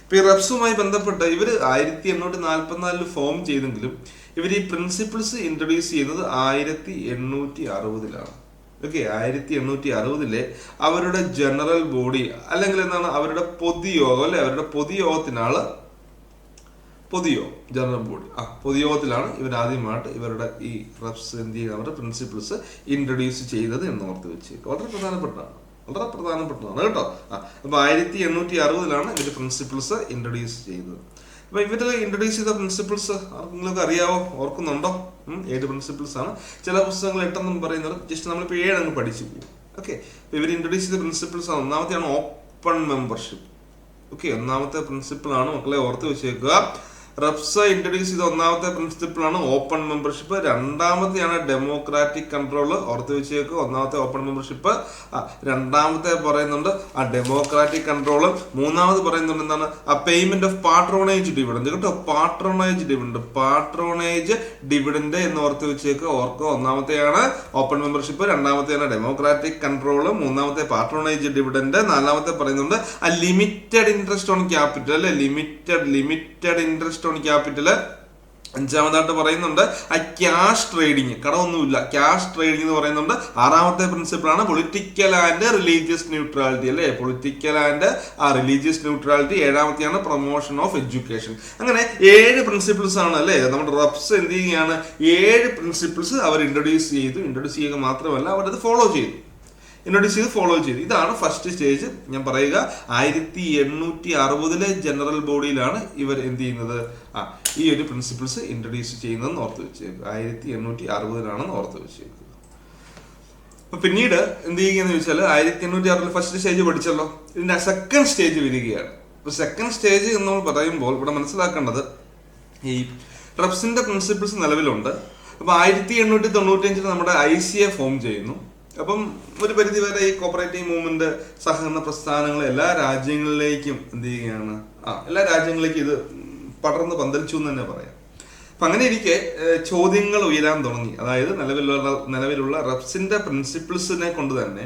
ഇപ്പൊ ഈ റെപ്സുമായി ബന്ധപ്പെട്ട് ഇവർ 1844 ഫോം ചെയ്തെങ്കിലും ഇവർ ഈ പ്രിൻസിപ്പിൾസ് ഇൻട്രൊഡ്യൂസ് ചെയ്യുന്നത് 1860-ലാണ്. ഓക്കെ. 1860 അവരുടെ ജനറൽ ബോഡി അല്ലെങ്കിൽ എന്താണ് അവരുടെ പൊതുയോഗം അല്ലെ, അവരുടെ പൊതുയോഗത്തിനാണ് ജനറൽ ബോഡി പൊതുയോഗത്തിലാണ് ഇവർ ആദ്യമായിട്ട് ഇവരുടെ ഈ റെപ്സ് എന്ത് ചെയ്യുക, അവരുടെ പ്രിൻസിപ്പിൾസ് ഇൻട്രൊഡ്യൂസ് ചെയ്തത് എന്ന് ഓർത്ത് വെച്ചേക്കുക. വളരെ പ്രധാനപ്പെട്ടതാണ് കേട്ടോ. അപ്പൊ 1860 ഇവര് പ്രിൻസിപ്പിൾസ് ഇൻട്രൊഡ്യൂസ് ചെയ്തത്. അപ്പൊ ഇവര് ഇൻട്രൊഡ്യൂസ് ചെയ്ത പ്രിൻസിപ്പിൾസ് നിങ്ങൾക്ക് അറിയാവോ? ഓർക്കുന്നുണ്ടോ? 7 പ്രിൻസിപ്പിൾസ് ആണ്. ചില പുസ്തകങ്ങൾ 8 പറയുന്നത്. ജസ്റ്റ് നമ്മളിപ്പോ 7 അങ്ങ് പഠിച്ചു പോകും. ഓക്കെ. ഇവർ ഇൻട്രൊഡ്യൂസ് ചെയ്ത പ്രിൻസിപ്പിൾസ് ആണ്. ഒന്നാമത്തെയാണ് ഓപ്പൺ മെമ്പർഷിപ്പ്. ഓക്കെ. ഒന്നാമത്തെ പ്രിൻസിപ്പിൾ ആണ് മക്കളെ, ഓർത്ത് വെച്ചേക്കുക. റെപ്സ ഇൻട്രൊഡ്യൂസ് ചെയ്ത ഒന്നാമത്തെ പ്രിൻസിപ്പിൾ ആണ് ഓപ്പൺ മെമ്പർഷിപ്പ്. രണ്ടാമത്തെയാണ് ഡെമോക്രാറ്റിക് കൺട്രോൾ. ഓർത്ത് വെച്ചേക്ക്, ഒന്നാമത്തെ ഓപ്പൺ മെമ്പർഷിപ്പ്, രണ്ടാമത്തെ പറയുന്നുണ്ട് ആ ഡെമോക്രാറ്റിക് കൺട്രോൾ, മൂന്നാമത് പറയുന്നുണ്ട് എന്താണ് ആ പേയ്മെന്റ് ഓഫ് പാട്രോണേജ് ഡിവിഡൻഡ് കേട്ടോ. പാട്രോണേജ് ഡിവിഡൻഡ് എന്ന് ഓർത്ത് വെച്ചേക്ക്. ഓർക്കുക, ഒന്നാമത്തെയാണ് ഓപ്പൺ മെമ്പർഷിപ്പ്, രണ്ടാമത്തെയാണ് ഡെമോക്രാറ്റിക് കൺട്രോൾ, മൂന്നാമത്തെ പാട്രോണേജ് ഡിവിഡൻഡ്, നാലാമത്തെ പറയുന്നുണ്ട് ആ ലിമിറ്റഡ് ഇൻട്രസ്റ്റ് ഓൺ ക്യാപിറ്റൽ അല്ലെ, ലിമിറ്റഡ് ഇൻട്രസ്റ്റ് ഓൺ ക്യാപിറ്റൽ. അഞ്ചാമതായിട്ട് പറയുന്നുണ്ട് ആ ക്യാഷ് ട്രേഡിങ്, കടമൊന്നുമില്ല, ക്യാഷ് ട്രേഡിംഗ് എന്ന് പറയുന്നുണ്ട്. ആറാമത്തെ പ്രിൻസിപ്പിൾ ആണ് പൊളിറ്റിക്കൽ ആൻഡ് റിലീജിയസ് ന്യൂട്രാലിറ്റി അല്ലെ, പൊളിറ്റിക്കൽ ആൻഡ് റിലീജിയസ് ന്യൂട്രാലിറ്റി. ഏഴാമത്തെയാണ് പ്രൊമോഷൻ ഓഫ് എഡ്യൂക്കേഷൻ. അങ്ങനെ 7 പ്രിൻസിപ്പിൾസ് ആണ് അല്ലെ. നമ്മുടെ റെപ്സ് എന്ത് ചെയ്യുകയാണ്, 7 പ്രിൻസിപ്പിൾസ് അവർ ഇൻട്രൊഡ്യൂസ് ചെയ്യുക മാത്രമല്ല അവരത് ഫോളോ ചെയ്തു. ഇതാണ് ഫസ്റ്റ് സ്റ്റേജ്. ഞാൻ പറയുക 1860 ജനറൽ ബോഡിയിലാണ് ഇവർ എന്ത് ചെയ്യുന്നത്, ഈ ഒരു പ്രിൻസിപ്പിൾസ് ഇൻട്രൊഡ്യൂസ് ചെയ്യുന്നതെന്ന് ഓർത്ത് വെച്ചേക്കുക. 1860 ഓർത്ത് വെച്ചേക്കുക. അപ്പൊ പിന്നീട് എന്ത് ചെയ്യുകയെന്ന് ചോദിച്ചാൽ 1860 ഫസ്റ്റ് സ്റ്റേജ് പഠിച്ചല്ലോ, ഇതിന്റെ സെക്കൻഡ് സ്റ്റേജ് വരികയാണ്. അപ്പൊ സെക്കൻഡ് സ്റ്റേജ് എന്ന് നമ്മൾ പറയുമ്പോൾ ഇവിടെ മനസ്സിലാക്കേണ്ടത് ഈ റെപ്സിന്റെ പ്രിൻസിപ്പിൾസ് നിലവിലുണ്ട്. അപ്പൊ 1895 നമ്മുടെ ICA ഫോം ചെയ്യുന്നു. അപ്പം ഒരു പരിധി വരെ ഈ കോപ്പറേറ്റീവ് മൂവ്മെന്റ് സഹകരണ പ്രസ്ഥാനങ്ങൾ എല്ലാ രാജ്യങ്ങളിലേക്കും എന്ത് ചെയ്യുകയാണ്, എല്ലാ രാജ്യങ്ങളിലേക്കും ഇത് പടർന്ന് പന്തലിച്ചു എന്ന് തന്നെ പറയാം. അപ്പൊ അങ്ങനെ ഇരിക്കെ ചോദ്യങ്ങൾ ഉയരാൻ തുടങ്ങി. അതായത് നിലവിലുള്ള റെപ്സിന്റെ പ്രിൻസിപ്പിൾസിനെ കൊണ്ട് തന്നെ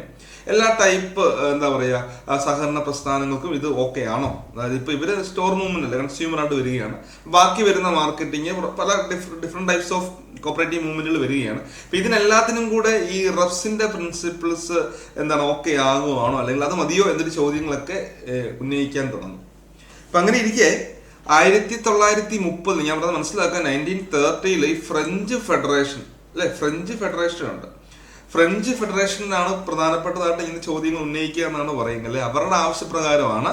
എല്ലാ ടൈപ്പ് എന്താ പറയാ സഹകരണ പ്രസ്ഥാനങ്ങൾക്കും ഇത് ഓക്കെ ആണോ? അതായത് ഇപ്പൊ ഇവര് സ്റ്റോർ മൂവ്മെന്റ് അല്ല, കൺസ്യൂമർ ആയിട്ട് വരികയാണ്. ബാക്കി വരുന്ന മാർക്കറ്റിംഗ് പല ഡിഫറെന്റ് ടൈപ്സ് ഓഫ് കോപ്പറേറ്റീവ് മൂവ്മെന്റുകൾ വരികയാണ്. അപ്പൊ ഇതിനെല്ലാത്തിനും കൂടെ ഈ റെപ്സിന്റെ പ്രിൻസിപ്പിൾസ് എന്താണ് ഓക്കെ ആകുവാണോ, അല്ലെങ്കിൽ അത് മതിയോ എന്നൊരു ചോദ്യങ്ങളൊക്കെ ഉന്നയിക്കാൻ തുടങ്ങും. അപ്പൊ അങ്ങനെ ഇരിക്കെ 1930 ഞാൻ പറഞ്ഞത് മനസ്സിലാക്കാൻ 1930 ഈ ഫ്രഞ്ച് ഫെഡറേഷൻ അല്ലെ, ഫ്രഞ്ച് ഫെഡറേഷൻ ഉണ്ട്. ഫ്രഞ്ച് ഫെഡറേഷനാണ് പ്രധാനപ്പെട്ടതായിട്ട് ഇങ്ങനെ ചോദ്യങ്ങൾ ഉന്നയിക്കുക എന്നാണ് പറയുന്നത് അല്ലെ. അവരുടെ ആവശ്യപ്രകാരമാണ്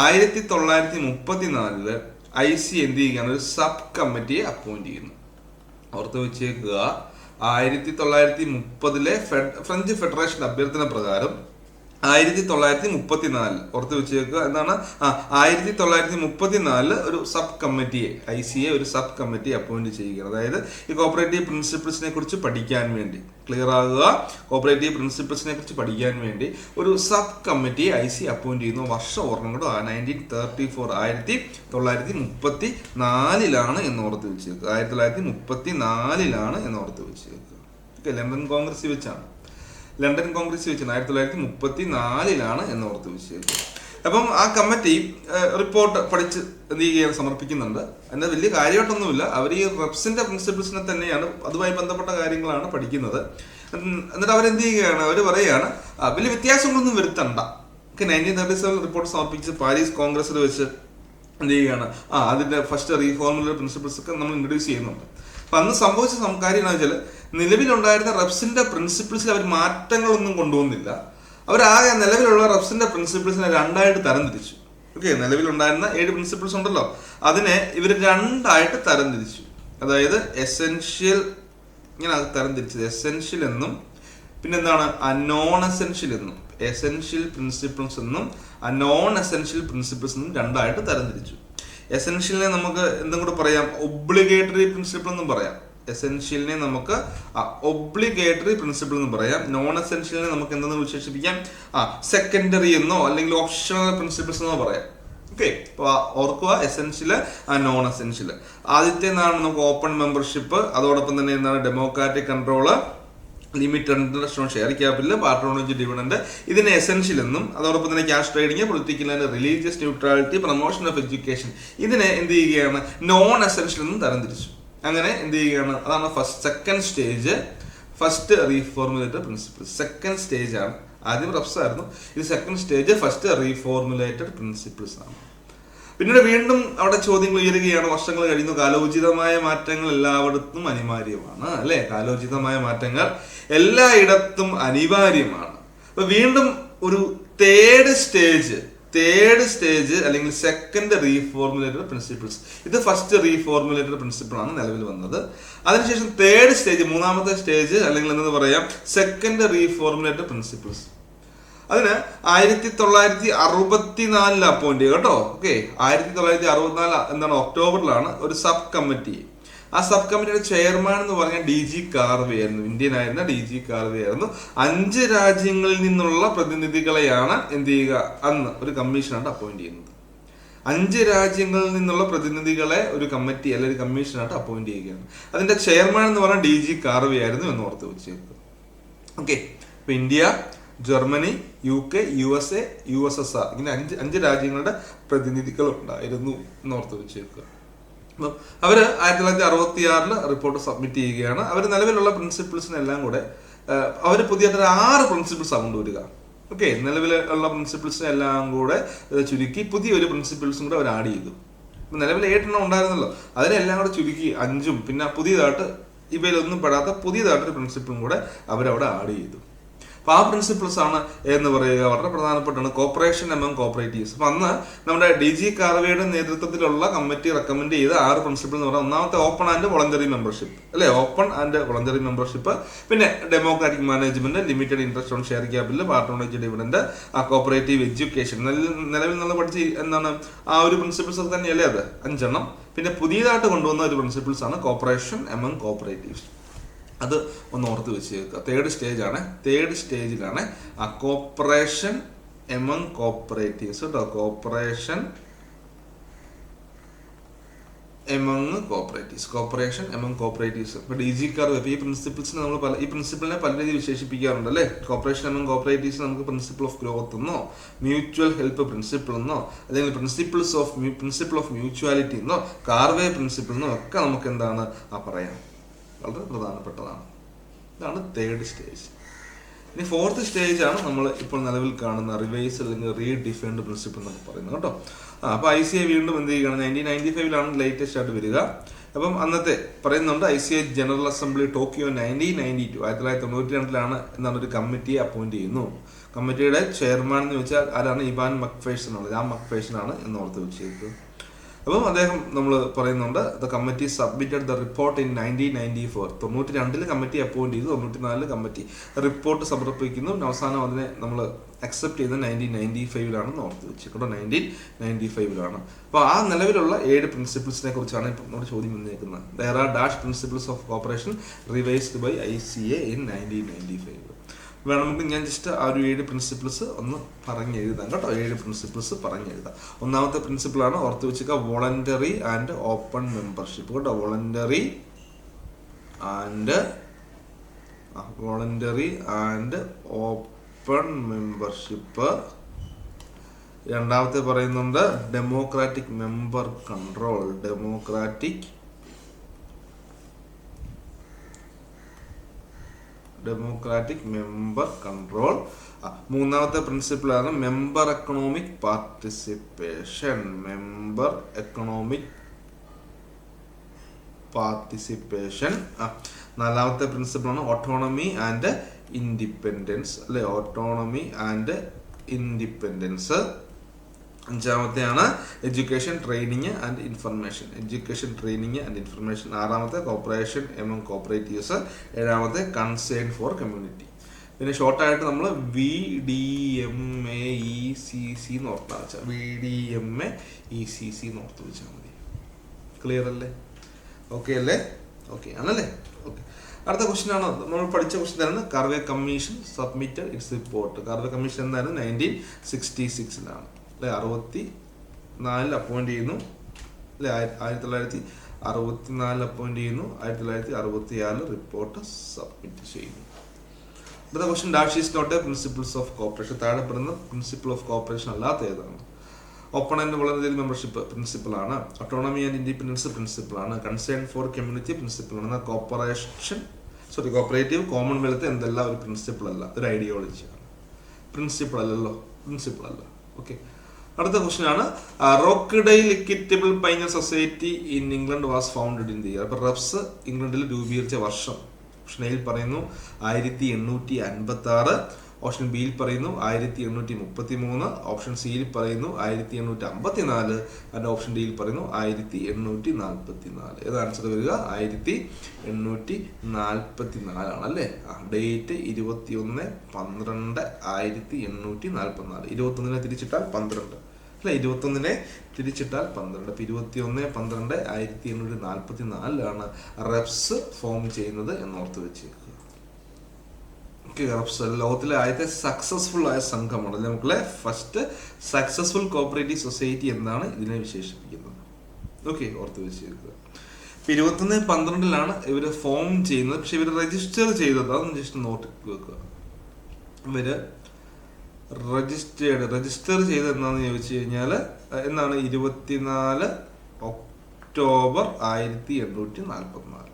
1934 IC എന്ത് ചെയ്യുകയാണ്, ഒരു സബ് കമ്മിറ്റിയെ അപ്പോയിന്റ് ചെയ്യുന്നു. ഓർത്ത് വെച്ചേക്കുക, 1930 ഫ്രഞ്ച് ഫെഡറേഷൻ അഭ്യർത്ഥന പ്രകാരം 1934 ഓർത്ത് വെച്ചേക്കുക എന്താണ് 1934 ഒരു സബ് കമ്മിറ്റിയെ ICA ഒരു സബ് കമ്മിറ്റി അപ്പോയിന്റ് ചെയ്യുകയാണ്. അതായത് ഈ കോപ്പറേറ്റീവ് പ്രിൻസിപ്പിൾസിനെ കുറിച്ച് പഠിക്കാൻ വേണ്ടി, ക്ലിയർ ആകുക, കോപ്പറേറ്റീവ് പ്രിൻസിപ്പിൾസിനെ കുറിച്ച് പഠിക്കാൻ വേണ്ടി ഒരു സബ് കമ്മിറ്റിയെ IC അപ്പോയിന്റ് ചെയ്യുന്നു. വർഷം ഓർമ്മ കൊണ്ട് 1934 1934 എന്ന് ഓർത്ത് വെച്ചേക്കുക. 1934 എന്ന് ഓർത്ത് വെച്ചേക്കുക. ലണ്ടൻ കോൺഗ്രസ് വെച്ചാണ് 1934 എന്ന് ഓർത്ത് വെച്ചേക്കുക. അപ്പം ആ കമ്മിറ്റി റിപ്പോർട്ട് പഠിച്ച് എന്ത് ചെയ്യുകയാണ്, സമർപ്പിക്കുന്നുണ്ട്. അതിന്റെ വലിയ കാര്യമായിട്ടൊന്നുമില്ല, അവർ ഈ റെപ്സിന്റെ പ്രിൻസിപ്പിൾസിനെ തന്നെയാണ്, അതുമായി ബന്ധപ്പെട്ട കാര്യങ്ങളാണ് പഠിക്കുന്നത്. എന്നിട്ട് അവരെന്ത് ചെയ്യുകയാണ്, അവർ പറയുകയാണ് വലിയ വ്യത്യാസങ്ങളൊന്നും വരുത്തണ്ട. 1937 റിപ്പോർട്ട് സമർപ്പിച്ച് പാരീസ് കോൺഗ്രസിൽ വെച്ച് എന്ത് ചെയ്യുകയാണ്, അതിന്റെ ഫസ്റ്റ് റീഫോർമുലർ പ്രിൻസിപ്പിൾസ് ഒക്കെ നമ്മൾ ഇൻട്രൊഡ്യൂസ് ചെയ്യുന്നുണ്ട്. അപ്പൊ അന്ന് സംഭവിച്ച കാര്യം എന്താ വെച്ചാൽ, നിലവിലുണ്ടായിരുന്ന റെപ്സിന്റെ പ്രിൻസിപ്പിൾസിൽ അവർ മാറ്റങ്ങളൊന്നും കൊണ്ടുവന്നില്ല. അവരാകെ നിലവിലുള്ള റെപ്സിന്റെ പ്രിൻസിപ്പിൾസിനെ 2ആയിട്ട് തരംതിരിച്ചു. ഓക്കെ, നിലവിലുണ്ടായിരുന്ന 7 പ്രിൻസിപ്പിൾസ് ഉണ്ടല്ലോ, അതിനെ ഇവർ 2ആയിട്ട് തരംതിരിച്ചു. അതായത് എസെൻഷ്യൽ, ഇങ്ങനെ തരംതിരിച്ചത് എസെൻഷ്യൽ എന്നും പിന്നെന്താണ് നോൺ എസെൻഷ്യൽ എന്നും, എസെൻഷ്യൽ പ്രിൻസിപ്പിൾസ് എന്നും നോൺ എസെൻഷ്യൽ പ്രിൻസിപ്പിൾസ് എന്നും 2ആയിട്ട് തരംതിരിച്ചു. എസെൻഷ്യലിനെ നമുക്ക് എന്തും കൂടെ പറയാം, ഒബ്ലിഗേറ്ററി പ്രിൻസിപ്പിൾ എന്നും പറയാം. എസെൻഷ്യലിനെ നമുക്ക് ഒബ്ലിഗേറ്ററി പ്രിൻസിപ്പിൾ എന്ന് പറയാം. നോൺ എസെൻഷ്യലിനെ നമുക്ക് എന്തെന്ന് വിശേഷിപ്പിക്കാം, സെക്കൻഡറി എന്നോ അല്ലെങ്കിൽ ഓപ്ഷണൽ പ്രിൻസിപ്പിൾസ് എന്നോ പറയാം. ഓക്കെ, അപ്പൊ ഓർക്കുക, എസെൻഷ്യല് നോൺ എസെൻഷ്യല്. ആദ്യത്തെ എന്താണ് നമുക്ക് ഓപ്പൺ മെമ്പർഷിപ്പ്, അതോടൊപ്പം തന്നെ എന്താണ് democratic control, limited interest on share capital, patronage dividend, ഇതിനെ എസെൻഷ്യൽ എന്നും, അതോടൊപ്പം തന്നെ cash trading, political and religious neutrality, promotion of education, ഇതിനെ എന്ത് ചെയ്യുകയാണ്, നോൺ എസെൻഷ്യൽ എന്നും തരംതിരിച്ചു. അങ്ങനെ എന്ത് ചെയ്യുകയാണ്, അതാണ് second stage, first reformulated principles. Second stage ആണ്. ആദ്യം റെപ്സ് ആയിരുന്നു, ഇത് second stage, first reformulated principles ആണ്. പിന്നീട് വീണ്ടും അവിടെ ചോദ്യങ്ങൾ ഉയരുകയാണ്. വർഷങ്ങൾ കഴിയുന്നു. കാലോചിതമായ മാറ്റങ്ങൾ എല്ലായിടത്തും അനിവാര്യമാണ് അല്ലെ, കാലോചിതമായ മാറ്റങ്ങൾ എല്ലായിടത്തും അനിവാര്യമാണ്. അപ്പൊ വീണ്ടും ഒരു തേർഡ് സ്റ്റേജ് അല്ലെങ്കിൽ സെക്കൻഡ് റീഫോർമുലേറ്റഡ് പ്രിൻസിപ്പിൾസ്. ഇത് ഫസ്റ്റ് റീഫോർമുലേറ്റഡ് പ്രിൻസിപ്പിൾ ആണ് നിലവിൽ വന്നത്. അതിനുശേഷം തേർഡ് സ്റ്റേജ്, മൂന്നാമത്തെ സ്റ്റേജ് അല്ലെങ്കിൽ എന്ന് പറയാം സെക്കൻഡ് റീഫോർമുലേറ്റഡ് പ്രിൻസിപ്പിൾസ്. അതിന് 1964 അപ്പോയിന്റ് ചെയ്യുക കേട്ടോ. ഓക്കെ, 1964 എന്താണ് ഒക്ടോബറിലാണ് ഒരു സബ് കമ്മിറ്റി. ആ സബ് കമ്മിറ്റിയുടെ ചെയർമാൻ എന്ന് പറഞ്ഞാൽ DG കാർവേ ആയിരുന്നു. ഇന്ത്യൻ ആയിരുന്ന DG കാർവേ ആയിരുന്നു. 5 രാജ്യങ്ങളിൽ നിന്നുള്ള പ്രതിനിധികളെയാണ് എന്ത് ചെയ്യുക, അന്ന് ഒരു കമ്മീഷനായിട്ട് അപ്പോയിന്റ് ചെയ്യുന്നത്. 5 രാജ്യങ്ങളിൽ നിന്നുള്ള പ്രതിനിധികളെ ഒരു കമ്മിറ്റി അല്ലെങ്കിൽ ഒരു കമ്മീഷനായിട്ട് അപ്പോയിന്റ് ചെയ്യുകയാണ്. അതിന്റെ ചെയർമാൻ എന്ന് പറഞ്ഞാൽ DG കാർവേ ആയിരുന്നു എന്ന് ഓർത്ത് വെച്ചേക്കുക. ഓക്കെ, ഇപ്പൊ India, Germany, UK, USA, USSR ഇങ്ങനെ 5 രാജ്യങ്ങളുടെ പ്രതിനിധികൾ ഉണ്ടായിരുന്നു എന്നോർത്ത് വെച്ചേക്കുക. അപ്പം അവർ 1966 റിപ്പോർട്ട് സബ്മിറ്റ് ചെയ്യുകയാണ്. അവർ നിലവിലുള്ള പ്രിൻസിപ്പിൾസിനെല്ലാം കൂടെ അവർ പുതിയതായിട്ട് 6 പ്രിൻസിപ്പിൾസാണ് കൊണ്ടുവരിക. ഓക്കെ, നിലവിലുള്ള പ്രിൻസിപ്പിൾസിനെല്ലാം കൂടെ ചുരുക്കി പുതിയൊരു പ്രിൻസിപ്പിൾസും കൂടെ അവർ ആഡ് ചെയ്തു. നിലവിൽ 8 ഉണ്ടായിരുന്നല്ലോ, അതിനെല്ലാം കൂടെ ചുരുക്കി 5ഉം പിന്നെ പുതിയതായിട്ട് ഇവയിലൊന്നും പെടാത്ത പുതിയതായിട്ടൊരു പ്രിൻസിപ്പിളും കൂടെ അവരവിടെ ആഡ് ചെയ്തു. അപ്പൊ ആ പ്രിൻസിപ്പിൾസ് ആണ് എന്ന് പറയുക വളരെ പ്രധാനപ്പെട്ടാണ് കോപ്പറേഷൻ എമംഗ് കോപ്പറേറ്റീവ്സ്. അപ്പൊ അന്ന് നമ്മുടെ DG കാർവേയുടെ നേതൃത്വത്തിലുള്ള കമ്മിറ്റി റെക്കമെൻഡ് ചെയ്ത 6 പ്രിൻസിപ്പിൾ എന്ന് പറഞ്ഞാൽ ഒന്നാമത്തെ ഓപ്പൺ ആൻഡ് വോളണ്ടറി മെമ്പർഷിപ്പ് അല്ലെ, ഓപ്പൺ ആൻഡ് വോളണ്ടറി മെമ്പർഷിപ്പ്, പിന്നെ democratic management, limited interest on share capital, patronage dividend, cooperative education. നിലവിൽ നമ്മൾ പഠിച്ച് എന്താണ് ആ ഒരു പ്രിൻസിപ്പിൾസ് തന്നെയല്ലേ അത് 5 പിന്നെ പുതിയതായിട്ട് കൊണ്ടുവന്ന ഒരു പ്രിൻസിപ്പിൾസ് ആണ് കോപ്പറേഷൻ എമംഗ് കോപ്പറേറ്റീവ്സ്. അത് ഒന്ന് ഓർത്ത് വെച്ചേക്കുക. തേർഡ് സ്റ്റേജിലാണ് ആ കോപ്പറേഷൻ എമംഗ് കോപ്പറേറ്റീവ്സ് കേട്ടോ. Corporation among cooperatives. ഇപ്പൊ DG കാർവേ ഈ പ്രിൻസിപ്പിൾസിന് നമ്മൾ ഈ പ്രിൻസിപ്പിളിനെ പല രീതിയിൽ വിശേഷിപ്പിക്കാറുണ്ട് അല്ലേ. കോപ്പറേഷൻ എമംഗ് കോപ്പറേറ്റീവ്സ് നമുക്ക് പ്രിൻസിപ്പിൾ ഓഫ് ഗ്രോത്ത് എന്നോ മ്യൂച്വൽ ഹെൽപ്പ് പ്രിൻസിപ്പിൾ എന്നോ അല്ലെങ്കിൽ പ്രിൻസിപ്പിൾ ഓഫ് മ്യൂച്വാലിറ്റി എന്നോ കാർവേ പ്രിൻസിപ്പിൾ എന്നോ ഒക്കെ നമുക്ക് എന്താണ് പറയാം. വളരെ പ്രധാനപ്പെട്ടതാണ്. ഇതാണ് തേർഡ് സ്റ്റേജ്. ഇനി ഫോർത്ത് സ്റ്റേജ് ആണ് നമ്മൾ ഇപ്പോൾ നിലവിൽ കാണുന്ന റിവൈസ് അല്ലെങ്കിൽ റീഡിഫൈൻഡ് പ്രിൻസിപ്പിൾ എന്നൊക്കെ പറയുന്നത് കേട്ടോ. അപ്പോൾ ICA വീണ്ടും എന്ത് ചെയ്യുകയാണ്, 1995 ലേറ്റസ്റ്റ് ആയിട്ട് വരിക. അപ്പം അന്നത്തെ പറയുന്നുണ്ട് ICA ജനറൽ അസംബ്ലി ടോക്കിയോ 1992 1992 എന്താണ് ഒരു കമ്മിറ്റിയെ അപ്പോയിന്റ് ചെയ്യുന്നു. കമ്മിറ്റിയുടെ ചെയർമാൻ എന്ന് വെച്ചാൽ ആരാണ്, ഇവാൻ മക്ഫേഴ്സൺ ആണ്, മക്ഫേഴ്സൺ എന്ന് ഓർത്ത് വെച്ചേക്കും. അപ്പം അദ്ദേഹം നമ്മൾ പറയുന്നുണ്ട് the committee submitted the report in 1994 92 committee appoint ചെയ്തു, 94 കമ്മിറ്റി റിപ്പോർട്ട് സമർപ്പിക്കുന്നു. അവസാനം അതിനെ നമ്മൾ അക്സെപ്റ്റ് ചെയ്ത് 1995 ഓർത്ത് വെച്ചേക്കട്ടോ. 1995 അപ്പോൾ ആ നിലവിലുള്ള 7 പ്രിൻസിപ്പിൾസിനെ കുറിച്ചാണ് ഇപ്പം നമ്മുടെ ചോദ്യം വന്നേക്കുന്നത്. There are dash principles of cooperation revised by ICA in 1995. വേണമെങ്കിൽ ഞാൻ ജസ്റ്റ് ആ ഒരു 7 പ്രിൻസിപ്പിൾസ് ഒന്ന് പറഞ്ഞെഴുതാം കേട്ടോ. 7 പ്രിൻസിപ്പിൾസ് പറഞ്ഞെഴുതാം. ഒന്നാമത്തെ പ്രിൻസിപ്പിളാണ് ഓർത്ത് വെച്ചേക്ക, വോളണ്ടറി ആൻഡ് ഓപ്പൺ മെമ്പർഷിപ്പ് കേട്ടോ. Voluntary and open membership. രണ്ടാമത്തെ പറയുന്നുണ്ട് democratic member control. Democratic member control. മൂന്നാമത്തെ പ്രിൻസിപ്പിളാണ് മെമ്പർ എക്കണോമിക് പാർട്ടിസിപ്പേഷൻ. നാലാമത്തെ പ്രിൻസിപ്പിളാണ് ഓട്ടോണമി ആൻഡ് ഇൻഡിപെൻഡൻസ് അല്ലെ, ഓട്ടോണമി ആൻഡ് ഇൻഡിപെൻഡൻസ്. അഞ്ചാമത്തെയാണ് എഡ്യൂക്കേഷൻ ട്രെയിനിങ് ആൻഡ് ഇൻഫർമേഷൻ. ആറാമത്തെ കോപ്പറേഷൻ എമംഗ് കോപ്പറേറ്റീവ്സ്. ഏഴാമത്തെ കൺസേൺ ഫോർ കമ്മ്യൂണിറ്റി. പിന്നെ ഷോർട്ടായിട്ട് നമ്മൾ VDMAECC എന്ന് ഓർത്താൽ വെച്ചാൽ VDMAECC എന്ന് ഓർത്ത് വെച്ചാൽ മതി. ക്ലിയർ അല്ലേ? ഓക്കെ അല്ലേ? ഓക്കെ ആണല്ലേ? ഓക്കെ. അടുത്ത ക്വസ്റ്റ്യൻ ആണ് നമ്മൾ പഠിച്ച ക്വസ്റ്റ്യൻ ആണ് Karve commission submitted it's report. Karve commission എന്തായിരുന്നു 1966 അല്ലെ, 64 അപ്പോയിന്റ് ചെയ്യുന്നു അല്ലെ, 1964 അപ്പോയിന്റ് ചെയ്യുന്നു, 1966 റിപ്പോർട്ട് സബ്മിറ്റ് ചെയ്യുന്നു. അടുത്ത question dash is not a principles of cooperation. താഴെ പറയുന്ന പ്രിൻസിപ്പിൾ ഓഫ് കോപ്പറേഷൻ അല്ലാത്ത ഏതാണ്? Open and voluntary membership principle ആണ്, ഓട്ടോണമി ആൻഡ് ഇൻഡിപെൻഡൻസ് പ്രിൻസിപ്പിൾ ആണ്, കൺസേൺ ഫോർ കമ്മ്യൂണിറ്റി പ്രിൻസിപ്പിൾ ആണ്, കോപ്പറേറ്റീവ് കോമൺവെൽത്ത് എന്തെല്ലാം ഒരു പ്രിൻസിപ്പിൾ അല്ല, ഒരു ഐഡിയോളജിയാണ്. പ്രിൻസിപ്പിൾ അല്ല. ഓക്കെ. അടുത്ത ക്വസ്റ്റ്യൻ ആണ് Rochdale equitable pioneer society in England was founded in the year. അപ്പോൾ റെപ്സ് ഇംഗ്ലണ്ടിൽ രൂപീകരിച്ച വർഷം ഓപ്ഷൻ എയിൽ പറയുന്നു 1856. ഓപ്ഷൻ ബിയിൽ പറയുന്നു 1833, ഓപ്ഷൻ സിയിൽ പറയുന്നു 1854 ആൻഡ് ഓപ്ഷൻ ഡിയിൽ പറയുന്നു 1844. ഏത് ആൻസർ വരിക? 1844 ആണ് അല്ലേ? ഡേറ്റ് 21/12/1844. 21 തിരിച്ചിട്ടാൽ 12 അല്ലെ? 21 തിരിച്ചിട്ടാൽ 12. അപ്പൊ 21/12/1844 റെപ്സ് ഫോം ചെയ്യുന്നത് എന്നോർത്ത് വെച്ചേക്കുക. റെപ്സ് ലോകത്തിലെ ആദ്യത്തെ സക്സസ്ഫുൾ ആയ സംഘമാണ്. നമുക്കുള്ള ഫസ്റ്റ് സക്സസ്ഫുൾ കോപ്പറേറ്റീവ് സൊസൈറ്റി എന്നാണ് ഇതിനെ വിശേഷിപ്പിക്കുന്നത്. ഓക്കെ, ഓർത്ത് വെച്ചേക്കുക. 21/12 ഇവര് ഫോം ചെയ്യുന്നത്. പക്ഷെ ഇവര് രജിസ്റ്റർ ചെയ്തത് അതൊന്ന് ജസ്റ്റ് നോട്ട് വെക്കുക. ഇവര് രജിസ്റ്റർ ചെയ്തത് എന്നാന്ന് ചോദിച്ചു കഴിഞ്ഞാൽ എന്നാണ് 24 ഒക്ടോബർ 1844.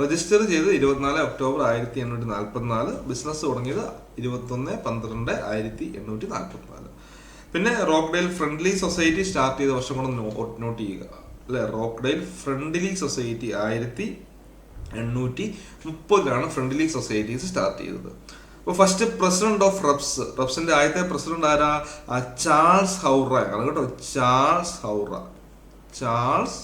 രജിസ്റ്റർ ചെയ്ത് 24 ഒക്ടോബർ 1844. ബിസിനസ് തുടങ്ങിയത് 21/12/1844. പിന്നെ റോക്ക്ഡെയിൽ ഫ്രണ്ട്ലി സൊസൈറ്റി സ്റ്റാർട്ട് ചെയ്ത വർഷം കൊണ്ട് നോട്ട് ചെയ്യുക അല്ലെ? Rochdale friendly society 1830 friendly societies start ചെയ്തത്. അപ്പോൾ ഫസ്റ്റ് പ്രസിഡന്റ് ഓഫ് റെപ്സിന്റെ ആദ്യത്തെ പ്രസിഡന്റ് ആരാ? ചാൾസ് ഹൗറ ആണ് കേട്ടോ. ചാൾസ്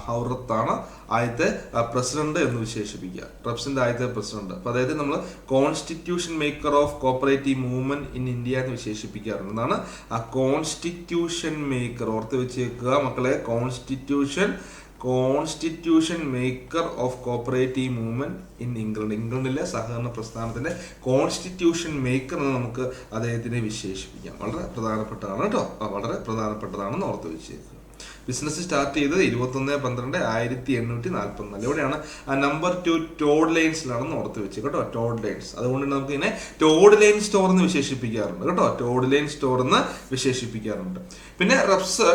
ഹൗറത്താണ് ആദ്യത്തെ പ്രസിഡന്റ് എന്ന് വിശേഷിപ്പിക്കുക. റെപ്സിന്റെ ആദ്യത്തെ പ്രസിഡന്റ്. അപ്പൊ അതായത് നമ്മൾ constitution maker of cooperative movement in India എന്ന് വിശേഷിപ്പിക്കാറുണ്ട്. എന്നാണ് ആ കോൺസ്റ്റിറ്റ്യൂഷൻ മേക്കർ. ഓർത്ത് വെച്ചേക്കുക മക്കളെ. Constitution maker of cooperative movement in England. ഇംഗ്ലണ്ടിലെ സഹകരണ പ്രസ്ഥാനത്തിന്റെ കോൺസ്റ്റിറ്റ്യൂഷൻ മേക്കർ എന്ന് നമുക്ക് അദ്ദേഹത്തിനെ വിശേഷിപ്പിക്കാം. വളരെ പ്രധാനപ്പെട്ടതാണ് കേട്ടോ. വളരെ പ്രധാനപ്പെട്ടതാണെന്ന് ഓർത്ത് വെച്ചേക്കുക. ബിസിനസ് സ്റ്റാർട്ട് ചെയ്തത് 21/12/1844. എവിടെയാണ്? നമ്പർ 2 ടോഡ് ലൈൻസിലാണെന്ന് ഓർത്ത് വെച്ച് കേട്ടോ. Toad Lanes. അതുകൊണ്ട് നമുക്ക് ഇതിനെ ടോഡ് ലൈൻ സ്റ്റോർ എന്ന് വിശേഷിപ്പിക്കാറുണ്ട് കേട്ടോ. ടോഡ് ലൈൻ സ്റ്റോർ എന്ന് വിശേഷിപ്പിക്കാറുണ്ട്. പിന്നെ റെപ്സ്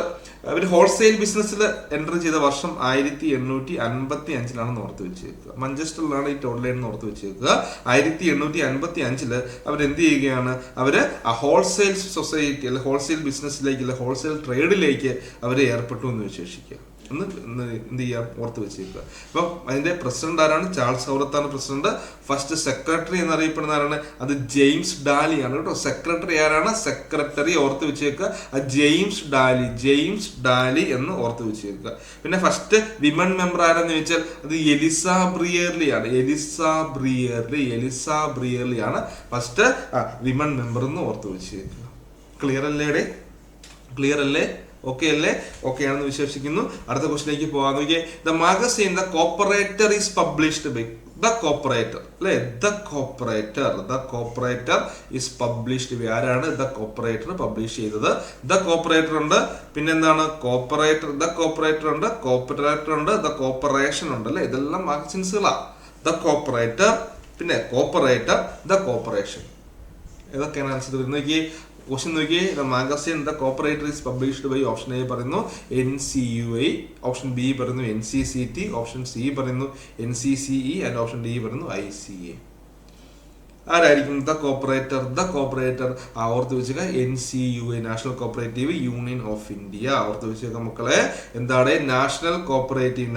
അവർ ഹോൾസെയിൽ ബിസിനസ്സിൽ എൻ്റർ ചെയ്ത വർഷം 1855 ഓർത്ത് വെച്ചേക്കുക. മഞ്ചസ്റ്ററിലാണ് ഈ ടോഡ് ലൈൻ എന്ന് ഓർത്ത് വെച്ചേക്കുക. 1855 അവരെന്ത് ചെയ്യുകയാണ്? അവര് ഹോൾസെയിൽ സൊസൈറ്റി അല്ലെ ഹോൾസെയിൽ ബിസിനസ്സിലേക്ക് അല്ലെ ഹോൾസെയിൽ ട്രേഡിലേക്ക് അവരെ ഏർപ്പെട്ടു എന്ന് വിശേഷിക്കുക. എന്ത് ചെയ്യാം? ഓർത്ത് വെച്ചേക്കുക. അപ്പം അതിന്റെ പ്രസിഡന്റ് ആരാണ്? ചാൾസ് ഹൗറത്താണ് പ്രസിഡന്റ്. ഫസ്റ്റ് സെക്രട്ടറി എന്നറിയപ്പെടുന്ന ആരാണ്? അത് ജെയിംസ് ഡാലി ആണ് കേട്ടോ. സെക്രട്ടറി ആരാണ്? സെക്രട്ടറി ഓർത്ത് വെച്ചേക്കുക. ജെയിംസ് ഡാലി എന്ന് ഓർത്ത് വെച്ചേക്കുക. പിന്നെ ഫസ്റ്റ് വിമൻ മെമ്പർ ആരാന്ന് ചോദിച്ചാൽ അത് എലിസ ബ്രിയർലി ആണ് ഫസ്റ്റ് വിമൻ മെമ്പർ എന്ന് ഓർത്ത് വെച്ചേക്കുക. ക്ലിയർ അല്ലേ? ഓക്കെ അല്ലേ? ഓക്കെ ആണെന്ന് വിശ്വസിക്കുന്നു. അടുത്ത ക്വസ്റ്റിലേക്ക് പോകാൻ നോക്കിയേ. The magazine the cooperator is published by the cooperator അല്ലെ? The cooperator is published by ആരാണ്? ദ കോപ്പറേറ്റർ പബ്ലിഷ് ചെയ്തത്. ദ കോപ്പറേറ്റർ ഉണ്ട്. പിന്നെന്താണ്? ദ കോപ്പറേറ്റർ ഉണ്ട്, ദ കോപ്പറേഷൻ ഉണ്ട് അല്ലെ? ഇതെല്ലാം മാഗസിൻസുകളാ. ദ കോപ്പറേറ്റർ, പിന്നെ കോപ്പറേറ്റർ, ദ കോപ്പറേഷൻ. ഏതൊക്കെയാണ് ആൻസർ വരുന്നത്? ക്വസ്റ്റ്യൻ നോക്കിയേ. The magazine the cooperator is published by option a പറയുന്നു NCUA, ഓപ്ഷൻ ബി പറയുന്നു NCCT, ഓപ്ഷൻ സി പറയുന്നു NCCE ആൻഡ് ഓപ്ഷൻ ഡി പറയുന്നു ICA. ആരായിരിക്കും ദ കോപ്പറേറ്റർ? ഓർത്ത് വെച്ചേക്ക NCUA, national cooperative union of India. ഓർത്ത് വെച്ചേക്ക മക്കളെ. എന്താണ്? National cooperative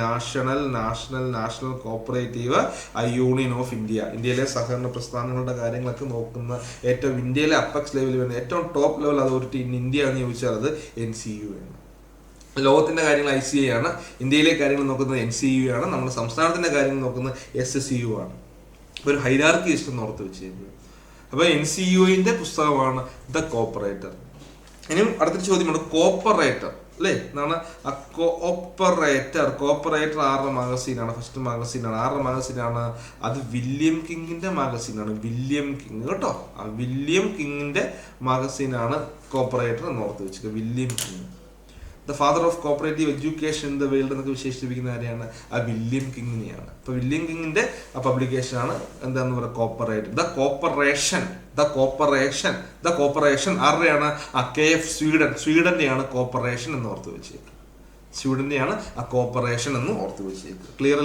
union of India. ഇന്ത്യയിലെ സഹകരണ പ്രസ്ഥാനങ്ങളുടെ കാര്യങ്ങളൊക്കെ നോക്കുന്ന ഏറ്റവും ഇന്ത്യയിലെ അപ്പക്സ് ലെവലിൽ വരുന്ന ഏറ്റവും top level authority in India എന്ന് ചോദിച്ചാൽ അത് NCUA ആണ്. ലോകത്തിന്റെ കാര്യങ്ങൾ ICA ആണ്. ഇന്ത്യയിലെ കാര്യങ്ങൾ നോക്കുന്നത് NCUA ആണ്. നമ്മുടെ സംസ്ഥാനത്തിന്റെ കാര്യങ്ങൾ നോക്കുന്നത് SCU ആണ്. ഒരു ഹൈറാർക്കി ഇഷ്ടം ഓർത്ത് വെച്ചേക്കുക. അപ്പൊ NCUA പുസ്തകമാണ് ദ കോപ്പറേറ്റർ. ഇനിയും അടുത്തൊരു ചോദ്യമാണ് കോപ്പറേറ്റർ അല്ലേ? എന്നാണ് കോപ്പറേറ്റർ ആരുടെ മാഗസീനാണ്? ഫസ്റ്റ് മാഗസീനാണ്. ആരുടെ മാഗസീനാണ്? അത് വില്യം കിങ്ങിന്റെ മാഗസീനാണ്. വില്യം കിങ് കേട്ടോ. വില്യം കിങ്ങിന്റെ മാഗസീനാണ് കോപ്പറേറ്റർ എന്ന് ഓർത്ത് വെച്ചേക്കുക. William king, the father of cooperative education in the world എന്നൊക്കെ വിശേഷിപ്പിക്കുന്ന ആരെയാണ്? ആ വില്യം കിങ്ങിനെയാണ്. അപ്പൊ വില്യം കിങ്ങിന്റെ പബ്ലിക്കേഷൻ ആണ് എന്താന്ന് പറയുക? കോപ്പറേറ്റർ. ദ കോപ്പറേഷൻ ആരുടെയാണ്? KF സ്വീഡന്റെയാണ് കോപ്പറേഷൻ എന്ന് ഓർത്ത് വെച്ചേക്കുക. സ്വീഡന്റെയാണ് ആ കോപ്പറേഷൻ എന്ന് ഓർത്ത് വെച്ചേക്കുക. ക്ലിയർ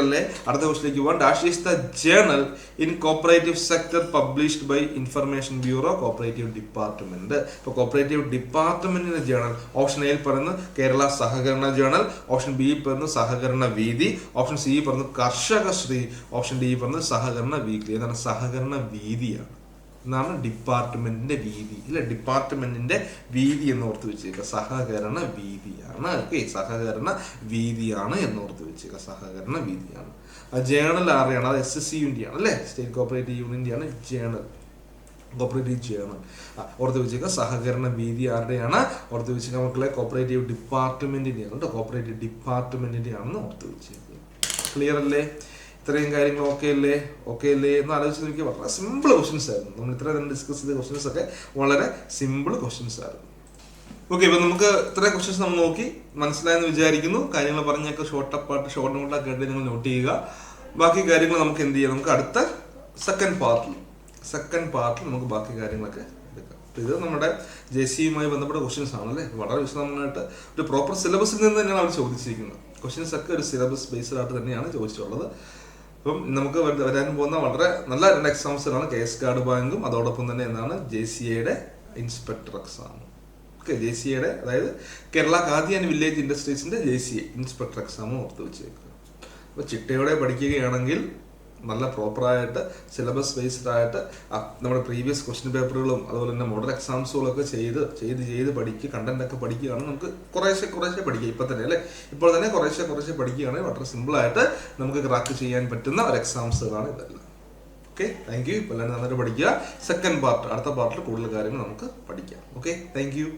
അല്ലേ? അടുത്ത ക്വസ്റ്റിലേക്ക് പോകാം. Dash is the journal in cooperative sector published by information bureau cooperative department. ഇപ്പൊ കോപ്പറേറ്റീവ് ഡിപ്പാർട്ട്മെന്റിന്റെ ജേർണൽ ഓപ്ഷൻ എയിൽ പറയുന്നത് കേരള സഹകരണ ജേർണൽ, ഓപ്ഷൻ ബി പറയുന്നത് സഹകരണ വീതി, ഓപ്ഷൻ സി പറയുന്നത് കർഷക ശ്രീ, ഓപ്ഷൻ ഡി പറയുന്നത് സഹകരണ വീക്ക്ലി. ഏതാണ്? സഹകരണ വീതിയാണ്. എന്നാണ് ഡിപ്പാർട്ട്മെന്റിന്റെ വീതി അല്ലെ. ഡിപ്പാർട്ട്മെന്റിന്റെ വീതി എന്ന് ഓർത്ത് വെച്ചേക്കുക. സഹകരണ വീതിയാണ്. ഓക്കെ, സഹകരണ വീതിയാണ് എന്നോർത്ത് വെച്ചേക്കുക. സഹകരണ വീതിയാണ്. ജേണൽ ആരുടെയാണ്? അത് SSCUന്റെ ആണ് അല്ലെ, സ്റ്റേറ്റ് കോപ്പറേറ്റീവ് യൂണിയന്റെ ആണ് ജേണൽ, കോപ്പറേറ്റീവ് ജേണൽ. ഓർത്ത് വെച്ചേക്കുക. സഹകരണ വീതി ആരുടെയാണ്? ഓർത്ത് വെച്ചേക്കുക മക്കളെ, കോപ്പറേറ്റീവ് ഡിപ്പാർട്ട്മെന്റിന്റെ ആണ് കേട്ടോ. കോപ്പറേറ്റീവ് ഡിപ്പാർട്ട്മെന്റിന്റെ ആണെന്ന് ഓർത്ത് വെച്ചേക്കുക. ക്ലിയർ അല്ലേ? ഇത്രയും കാര്യങ്ങൾ ഓക്കെ അല്ലേ എന്ന് ആലോചിച്ച് നോക്കിയാൽ വളരെ സിമ്പിൾ ക്വസ്റ്റ്യൻസ് ആയിരുന്നു. നമ്മൾ ഇത്ര തന്നെ ഡിസ്കസ് ചെയ്ത ക്വസ്റ്റ്യൻസ് ഒക്കെ വളരെ സിമ്പിൾ ക്വസ്റ്റ്യൻസ് ആയിരുന്നു. ഓക്കെ, ഇപ്പൊ നമുക്ക് ഇത്രയും ക്വസ്റ്റ്യൻസ് നമ്മൾ നോക്കി മനസ്സിലായെന്ന് വിചാരിക്കുന്നു. കാര്യങ്ങൾ പറഞ്ഞൊക്കെ ഷോർട്ട് നോട്ടാക്കി ആയിട്ട് നിങ്ങൾ നോട്ട് ചെയ്യുക. ബാക്കി കാര്യങ്ങൾ നമുക്ക് എന്ത് ചെയ്യാം, നമുക്ക് അടുത്ത സെക്കൻഡ് പാർട്ടിൽ നമുക്ക് ബാക്കി കാര്യങ്ങളൊക്കെ എടുക്കാം. ഇത് നമ്മുടെ JCയുമായി ബന്ധപ്പെട്ട ക്വസ്റ്റ്യൻസ് ആണല്ലേ. വളരെ വിശദമായിട്ട് ഒരു പ്രോപ്പർ സിലബസിൽ നിന്ന് തന്നെയാണ് അവർ ചോദിച്ചിരിക്കുന്നത്. ക്വസ്റ്റ്യൻസ് ഒക്കെ ഒരു സിലബസ് ബേസ്ഡ് ആയിട്ട് തന്നെയാണ് ചോദിച്ചിട്ടുള്ളത്. അപ്പം നമുക്ക് വരാൻ പോകുന്ന വളരെ നല്ല 2 എക്സാംസുകളാണ്. KS കാർഡ് ബാങ്കും അതോടൊപ്പം തന്നെ എന്താണ് JCAയുടെ ഇൻസ്പെക്ടർ എക്സാമും. ഓക്കെ, JCAയുടെ അതായത് കേരള ഖാദി ആൻഡ് വില്ലേജ് ഇൻഡസ്ട്രീസിന്റെ JCA ഇൻസ്പെക്ടർ എക്സാമും ഓർത്ത് വെച്ചേക്കുക. അപ്പോൾ ചിട്ടയോടെ പഠിക്കുകയാണെങ്കിൽ നല്ല പ്രോപ്പറായിട്ട് സിലബസ് ബേസ്ഡ് ആയിട്ട് നമ്മുടെ പ്രീവിയസ് ക്വസ്റ്റ്യൻ പേപ്പറുകളും അതുപോലെ തന്നെ മോഡൽ എക്സാംസുകളൊക്കെ ചെയ്ത് പഠിക്കുക. കണ്ടന്റ് ഒക്കെ പഠിക്കുകയാണെങ്കിൽ നമുക്ക് കുറേശ്ശെ പഠിക്കുക. ഇപ്പോൾ തന്നെ കുറേശ്ശെ പഠിക്കുകയാണെങ്കിൽ വളരെ സിമ്പിളായിട്ട് നമുക്ക് ക്രാക്ക് ചെയ്യാൻ പറ്റുന്ന ഒരു എക്സാംസുകളാണ് ഇതെല്ലാം. Okay, thank you. ഇപ്പോൾ എല്ലാവരും നന്നായിട്ട് പഠിക്കുക. സെക്കൻഡ് പാർട്ട്, അടുത്ത പാർട്ടിൽ കൂടുതൽ കാര്യങ്ങൾ നമുക്ക് പഠിക്കാം. Okay, thank you.